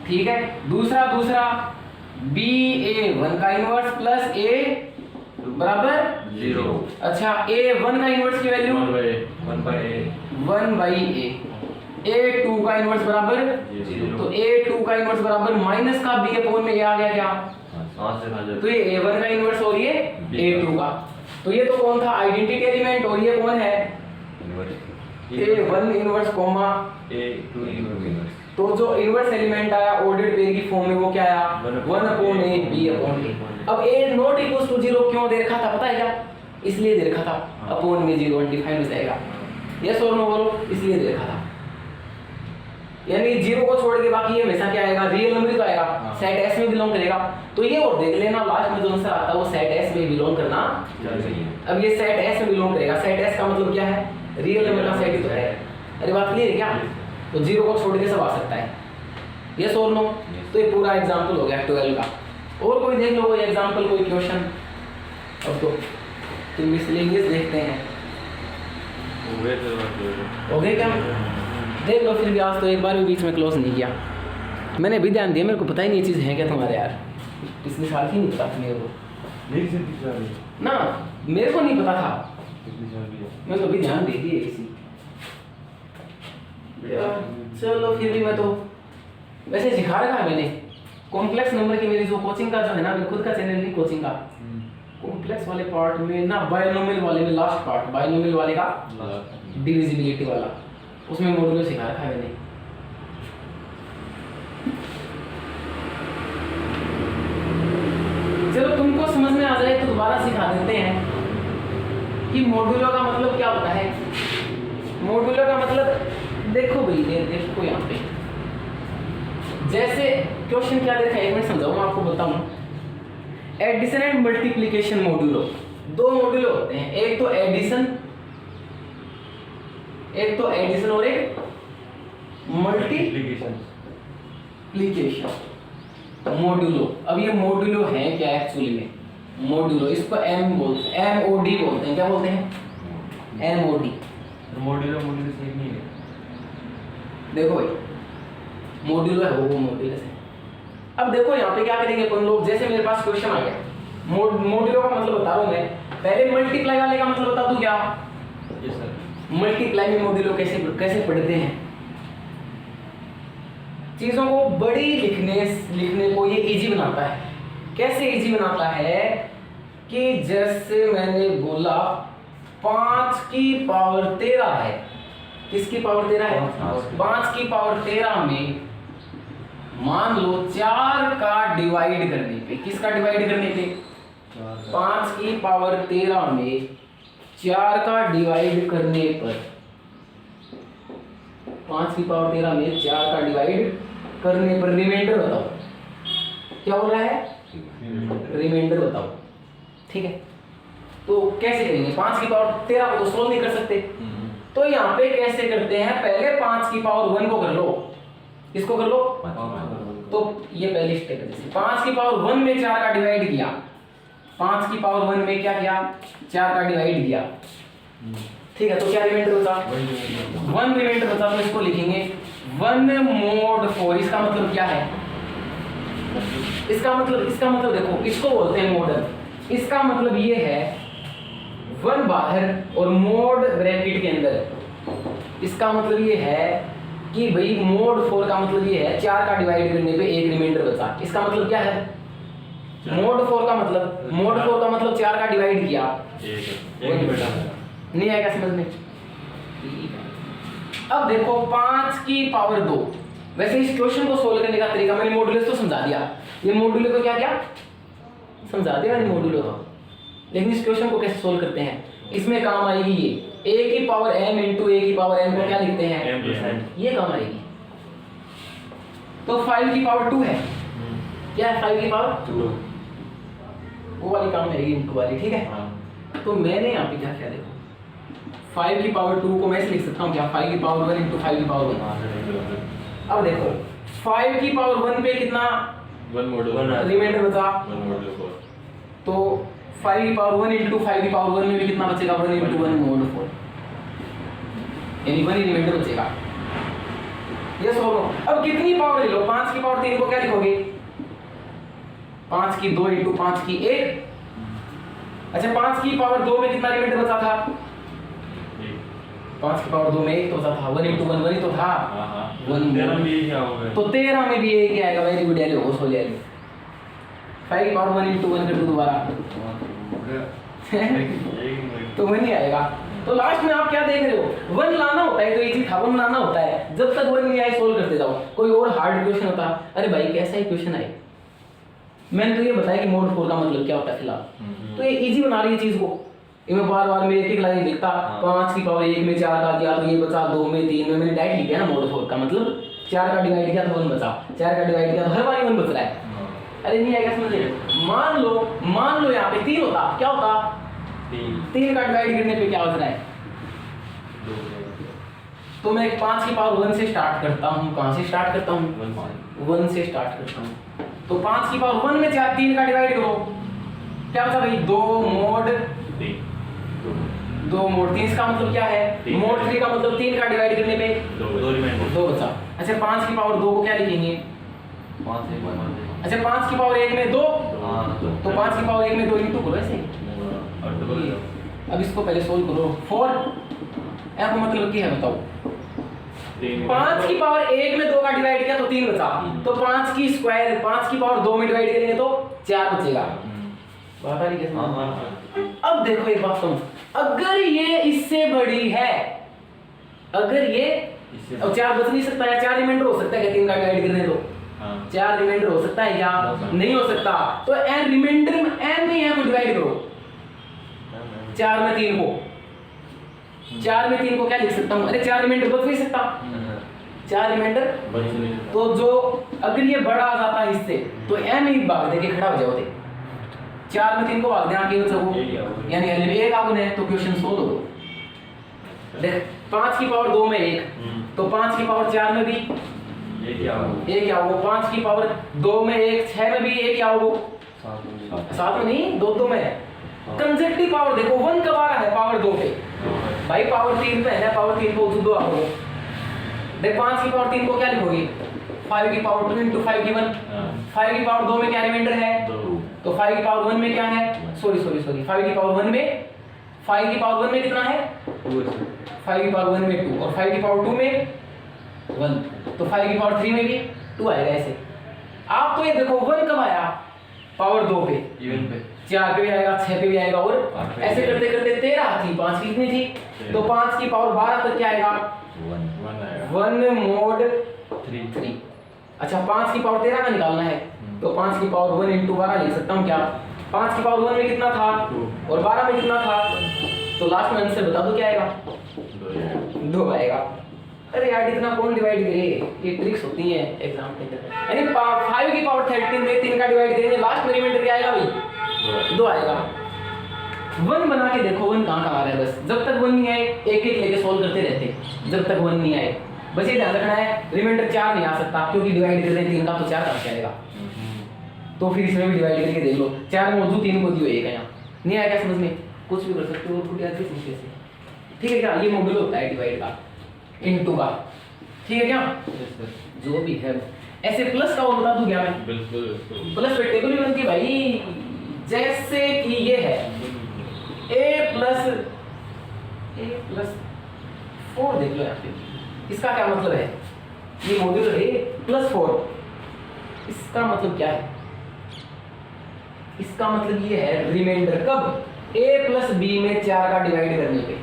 ठीक है। दूसरा BA1 का इनवर्स प्लस A बराबर 0। अच्छा A1 का इनवर्स की वैल्यू 1/A, A2 का इनवर्स बराबर 0। तो A2 का इनवर्स बराबर माइनस का B अपोन में ये आ गया क्या, तो ये A1 का इनवर्स और ये A2 का, तो ये तो कौन था आइडेंटिटी एलिमेंट, और ये कौन है A1 inverse coma A2 inverse. तो जो इनवर्स एलिमेंट आया ऑर्डर्ड पेयर की फॉर्म में वो क्या आया 1/A B/A। अब A नॉट इक्वल्स टू 0 क्यों दे रखा था पता है क्या, इसलिए दे रखा था अपॉन में 0 डिफाइन हो जाएगा, यस और नो बोलो, इसलिए दे रखा था। यानी 0 को छोड़ के बाकी ये हमेशा क्या आएगा रियल नंबर ही तो आएगा, सेट S में बिलोंग करेगा। तो ये और देख लेना लास्ट में जो आंसर आता है वो सेट S में बिलोंग करना चाहिए। अब ये सेट S में बिलोंग करेगा, सेट S का मतलब क्या है रियल नंबर का सेट ही तो है। अरे बात क्लियर है क्या, तो 0 को छोड़ के सब आ सकता है, यस और नो। तो ये पूरा एग्जांपल हो गया 12 का। और कोई देख लो कोई एग्जांपल कोई क्वेश्चन, अब तो मिसलेनियस देखते हैं हो गए क्या, देख लो फिर भी। आज तो एक बार भी बीच में क्लोज नहीं किया, मैंने भी ध्यान दिया, मेरे को पता ही नहीं चीज़ है क्या तुम्हारे यार, पिछले साल की नहीं पता था मेरे को ना, मेरे को नहीं पता था, मैं तो भी ध्यान दे दिए इसी। चलो फिर भी मैं तो वैसे सिखा रखा है मैंने कॉम्प्लेक्स नंबर की, मेरी जो कोचिंग का जो है ना, मेरे खुद का चैनल नहीं कोचिंग का, कॉम्प्लेक्स वाले पार्ट में ना, बायनोमियल वाले में लास्ट पार्ट, बायनोमियल वाले का डिविजिबिलिटी वाला, उसमें मॉड्यूल सिखा रखा है मैंने। चलो तुमको समझ में आ जाए तो दोबारा सिखा देते हैं कि मॉड्यूलो का मतलब क्या होता है। मॉड्यूलो का मतलब देखो भाई, देखो यहाँ पे जैसे क्वेश्चन क्या देखा है, एक मिनट समझाऊँ आपको, बताऊँ। एडिशन एंड मल्टीप्लिकेशन मॉड्यूलो, दो मॉड्यूलो होते हैं, एक तो एडिशन और एक मल्टीप्लिकेशन मॉड्यूलो। अब ये मॉड्यूलो है क्या एक्चुअली में, मॉड्यूलो इसको एम बोलते हैं, MOD बोलते हैं, क्या बोलते हैं MOD। मॉड्यूलो सही नहीं है, देखो भाई मॉड्यूलो है वो मॉड्यूलो है। अब देखो यहाँ पे क्या करेंगे अपन लोग, जैसे मेरे पास क्वेश्चन आ गया, मॉड्यूलो का मतलब बता रहा हूँ मैं, पहले मल्टीप्लाई वाले का मतलब बता दूं क्या। Yes sir. मल्टीप्लाई में मॉड्यूलो कैसे पढ़ते हैं, चीजों को बड़ी लिखने को ये इजी बनाता है। कैसे इजी बनाता है कि जैसे मैंने बोला 5 की पावर 13 है, किसकी पावर 13 है 5 की पावर 13 में मान लो 4 का डिवाइड करने पे, किसका डिवाइड करने पे 5 की पावर 13 में 4 का डिवाइड करने पर, 5 की पावर 13 में 4 का डिवाइड करने पर रिमाइंडर बताओ, क्या हो रहा है रिमाइंडर बताओ, ठीक है। तो कैसे करेंगे, 5 की पावर 13 को तो सोल्व नहीं कर सकते, तो यहाँ पे कैसे करते हैं, पहले 5 की पावर 1 को कर लो, इसको कर लो, तो ये पहली स्टेप है। जैसे 5 की पावर 1 में 4 का डिवाइड किया, 5 की पावर 1 में क्या किया 4 का डिवाइड किया, ठीक है, तो क्या रिमाइंडर होता 1 रिमाइंडर होता, तो इसको लिखेंगे 1 mod 4। इसका मतलब क्या है, इसका मतलब देखो, इसको बोलते हैं मॉडल, इसका मतलब ये है 1 बाहर और मोड ब्रैकेट के अंदर। इसका मतलब ये है कि भाई मोड 4 का मतलब ये है 4 का डिवाइड करने पे एक रिमाइंडर बचा। इसका मतलब क्या है, मोड 4 का मतलब 4 का डिवाइड किया, नहीं आएगा समझ में। अब देखो 5 की पावर 2, वैसे इस क्वेश्चन को सोल्व करने का तरीका मैंने मॉड्यूलस तो समझा दिया, ये मॉड्यूलो को क्या समझा दिया मैंने मॉड्यूलो को, लेकिन इस क्वेश्चन को कैसे सोल्व करते हैं, इसमें काम आएगी ये a की पावर m इंटू a की पावर n को क्या लिखते हैं, ये काम आएगी। तो 5 की पावर 2 है, क्या है 5 की पावर 2, वो वाली काम आएगी इंटू वाली, ठीक है। तो मैंने यहाँ पे क्या किया देखो, 5 की पावर 2 को मैं ऐसे लिख सकता हूँ क्या, 5 की पावर 1 इंटू 5 की पावर 1। अब देखो 5 की पावर 1 पे कितना 1 मॉड्यूलो रिमाइंडर बचा, 1 मॉड्यूलो 4। तो 5 की पावर 1 इंटू 5 की पावर 1 में भी कितना बचेगा, 1 इंटू 1 मोड 4, यानी 1 ही रिमाइंडर बचेगा। यस और नो। अब कितनी पावर ले लो, 5 की पावर 3 को क्या लिखोगे, 5 की 2 इंटू 5 की 1। अच्छा 5 की पावर 2 में कितना रिमाइंडर बचा था, 5 की पावर 2 में 1 तो बचा था, 1 इंटू 1 1 ही तो था। हां 1 13 में ये क्या होगा, तो 13 में भी एक ही आएगा, वेरी गुड यार, होश हो जाएगी। 5 की पावर 1 इंटू 1 कर दो दोबारा तो 1 ही आएगा। तो लास्ट में आप क्या देख रहे हो, 1 लाना होता है तो इजी था, 1 लाना होता है, जब तक 1 नहीं आए सोल्व करते जाओ। कोई और हार्ड क्वेश्चन होता, अरे भाई कैसा ही क्वेश्चन आए, मैंने तो ये बताया कि मोड 4 का मतलब क्या होता है फिलहाल, तो ये इजी बना रही है चीज को। ये मैं बार बार में एक एक लाइन लिखता, 5 की पावर 1 में 4 का दिया तो ये बचा, 2 में 3 में, मैंने डायरेक्ट लिखा है ना मोड 4 का मतलब 4 का डिवाइड किया तो 1 बचा, 4 का डिवाइड किया तो हर बार 1 बच रहा है। अरे नहीं आएगा समझ रहे, मान लो यहाँ पे 3 होता, क्या होता, 3 का डिवाइड करने पे क्या बच रहा है, तो मैं 5 की पावर 1 से स्टार्ट करता हूँ, कहाँ से स्टार्ट करता हूँ, 1 से स्टार्ट करता हूँ। तो 5 की पावर 1 में 3 का डिवाइड करो, क्या बचा भाई, 2 मोड 3। इसका मतलब क्या है, मोड 3 का मतलब 3 का डिवाइड करने पे 2 बचा। अच्छा 5 की पावर 2 को क्या लिखेंगे, 5। अच्छा 5 की पावर 1 में 2, तो 5 की पावर 1 में 2 इंटू करो ऐसे। अब इसको पहले सोल्व करो, 4 का मतलब क्या है बताओ, 5 की पावर 1 में 2 का डिवाइड किया तो 3 बचा, तो 5 की स्क्वायर 5 की पावर 2 में डिवाइड करेंगे तो 4 बचेगा। बात आ रही कैसे? अब देखो एक बात सुनो, अगर ये इससे बड़ी है, अगर ये अब 4 बच नहीं सकता है, 4 रिमाइंडर हो सकता है क्या 3 का डिवाइड करने तो, 4 रिमाइंडर हो सकता है क्या, नहीं हो सकता, तो n रिमाइंडर में n में यहाँ को डिवाइड करो, 4 में 3 को, 4 में 3 को क्या लिख सकता हूँ, अरे 4 रिमाइंडर बच नहीं सकता, 4 रिमाइंडर, तो जो अगर ये बड़ा आ जाता है इससे तो n ही भाग दे के खड़ा हो जाओ, 4 में 3 को भाग देना केवल सबको, यानी n में 1 आगुन है, तो क्वेश्चन सोल्व हो। देख 5 की पावर 2 में 1, तो 5 की पावर 4 में भी 1 क्या होगा, 5 की पावर 2 में 1, 6 में भी 1 क्या होगा, 7 में नहीं, 2 में। कंसेप्टिव पावर देखो 1 कब आ रहा है, पावर 2 पे, भाई पावर 3 पे है, पावर 3 को 2 आओ। देख 5 की पावर 3 को क्या लिखोगे, 5 की पावर 2 इंटू 5 की 1, 5 की पावर 2 में क्या रिमाइंडर है, तो 5 की पावर 1 में क्या है, सॉरी 5 की पावर 1 में, 5 की पावर 1 में कितना है, 5 की पावर 1 में 2, और 5 की पावर 2 में 1, तो 5 की पावर 3 में भी 2 आएगा ऐसे। आप तो ये देखो 1 कब आया, पावर 2 पे, इवन पे, 4 पे भी आएगा, 6 पे भी आएगा, और ऐसे करते करते 13 थी, 5 की कितनी थी, तो 5 की पावर 12 तक क्या आएगा, 1 मोड 3। अच्छा 5 की पावर 13 का निकालना है, तो 5 की पावर 1 इंटू 12 लिख सकता हूँ क्या, 5 की पावर 1 में कितना था, और 12 में कितना था, तो लास्ट में आंसर बता दो क्या आएगा, 2 आएगा। अरे यार इतना कौन डिवाइड करे, ये ट्रिक्स होती हैं एग्जाम के अंदर। यानी 5 की पावर 13 में 3 का डिवाइड करेंगे, लास्ट में रिमाइंडर क्या आएगा भाई, 2 आएगा। 1 बना के देखो 1 कहाँ आ रहा है, बस जब तक 1 नहीं आए एक एक लेके सोल्व करते रहते, जब तक 1 नहीं आए। बस ये ध्यान रखना है, रिमाइंडर 4 नहीं आ सकता क्योंकि डिवाइड कर रहे हैं 3 का, तो 4 कहाँ से आएगा, तो फिर इसमें भी डिवाइड करके देख लो, 4 मौजूद 3 को दियो 1 है, यहाँ नहीं आएगा समझ में, कुछ भी कर सकते हो, थोड़ी आगे समझे से, ठीक है क्या, ये मॉडल होता है डिवाइड का, इनटू का, ठीक है क्या, जो भी है। ऐसे प्लस का वो बता दूं क्या मैं, बिल्कुल प्लस पे टेबल भी बनती है भाई, जैसे कि ये है a प्लस 4, देख लो यहाँ पे, इसका क्या मतलब है, ये मॉड्यूलर a प्लस 4, इसका मतलब क्या है, इसका मतलब ये है रिमाइंडर कब, a प्लस b में 4 का डिवाइड करने पे,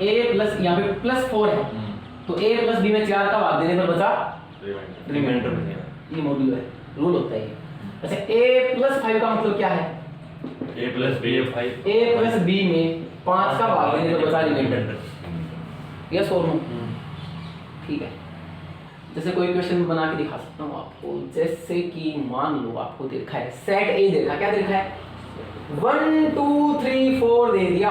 a प्लस यहाँ पे प्लस 4 है, तो a प्लस b में 4 का भाग देने पर बचा रिमाइंडर, ये मॉड्यूलर है, रूल होता है ये। अच्छा a प्लस 5 का मतलब क्या है, a प्लस b में 5 का भाग देने पर बचा रिमाइंडर, यस और नो, ठीक है। जैसे कोई क्वेश्चन बना के दिखा सकता हूँ आपको, जैसे कि मान लो आपको देखा है सेट ए, देखा क्या देखा है, 1 2 3 4 दे दिया,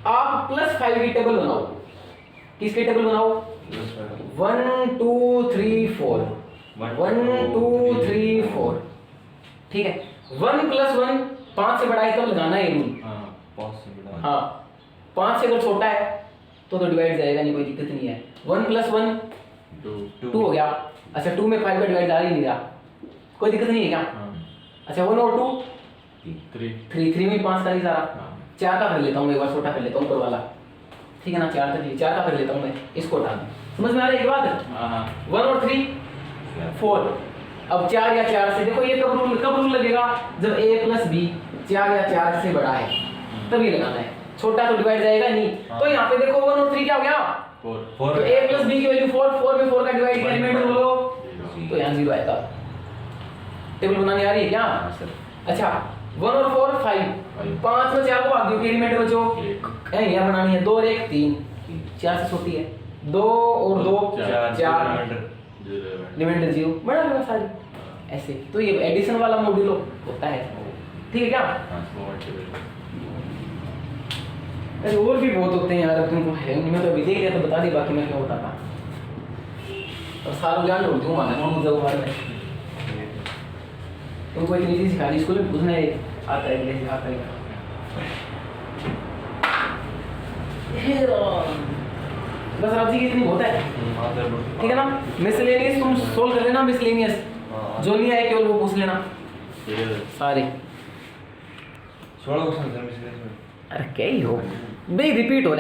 आप +5 की टेबल बनाओ। किसकी टेबल बनाओ? 1 2 3 4 1 2 3 4। ठीक है, 1 + 1 5 से बड़ा है तो लगाना है रूल। हाँ 5 से बड़ा। हाँ 5 से अगर छोटा है तो डिवाइड जाएगा नहीं, कोई दिक्कत नहीं है। 1 + 1 2 हो गया। अच्छा 2 में 5 का डिवाइड जा ही नहीं रहा, कोई दिक्कत नहीं है क्या? हाँ अच्छा 1 और 2 3 3 में 5 का नहीं सारा। हाँ 4 का कर लेता हूँ मैं, एक बार छोटा कर लेता हूँ ऊपर वाला। ठीक है ना, 4 तक 4 का कर लेता हूँ मैं, इसको हटा दूँ। समझ में आ रही है बात? हाँ 1 और 3 4। अब 4 या 4 से देखो ये कब रूल लगेगा? जब a + b 4 या 4 से बड़ा है तभी लगाना है, छोटा तो डिवाइड जाएगा नहीं। तो यहाँ पे देखो 1 और 3 क्या हो गया? 4 तो a + b की वैल्यू 4 में 4 का डिवाइड किया, रिमाइंडर बोलो तो यहाँ 0 आएगा। टेबल बनानी आ रही है क्या? अच्छा 1 और 4 5 5 में 4 को भाग दो, रिमाइंडर बचो यहाँ बनानी है 2 और 1 3 4 से छोटी है 2 और 2 4 रिमाइंडर 0 बड़ा होगा सारी ऐसे। तो ये एडिशन वाला मॉड्यूलो होता है। ठीक है क्या? अरे और भी बहुत होते हैं यार, अब तुमको है नहीं, मैं तो अभी देख लिया तो बता दी, बाकी मैं क्या बताता और सारा ज्ञान ढूंढती हूँ माना कौन सा बारे में। तुमको इतनी चीज सिखा दी स्कूल में, पूछना है आता है कैसे आता है। बस राजी की इतनी बहुत है। ठीक है ना, मिसलेनियस तुम सोल्व कर लेना, मिसलेनियस जो नहीं आए केवल वो पूछ लेना सारे। छोड़ो क्वेश्चन सर मिसलेनियस में। अरे क्या ही हो भाई, रिपीट हो रहे हैं।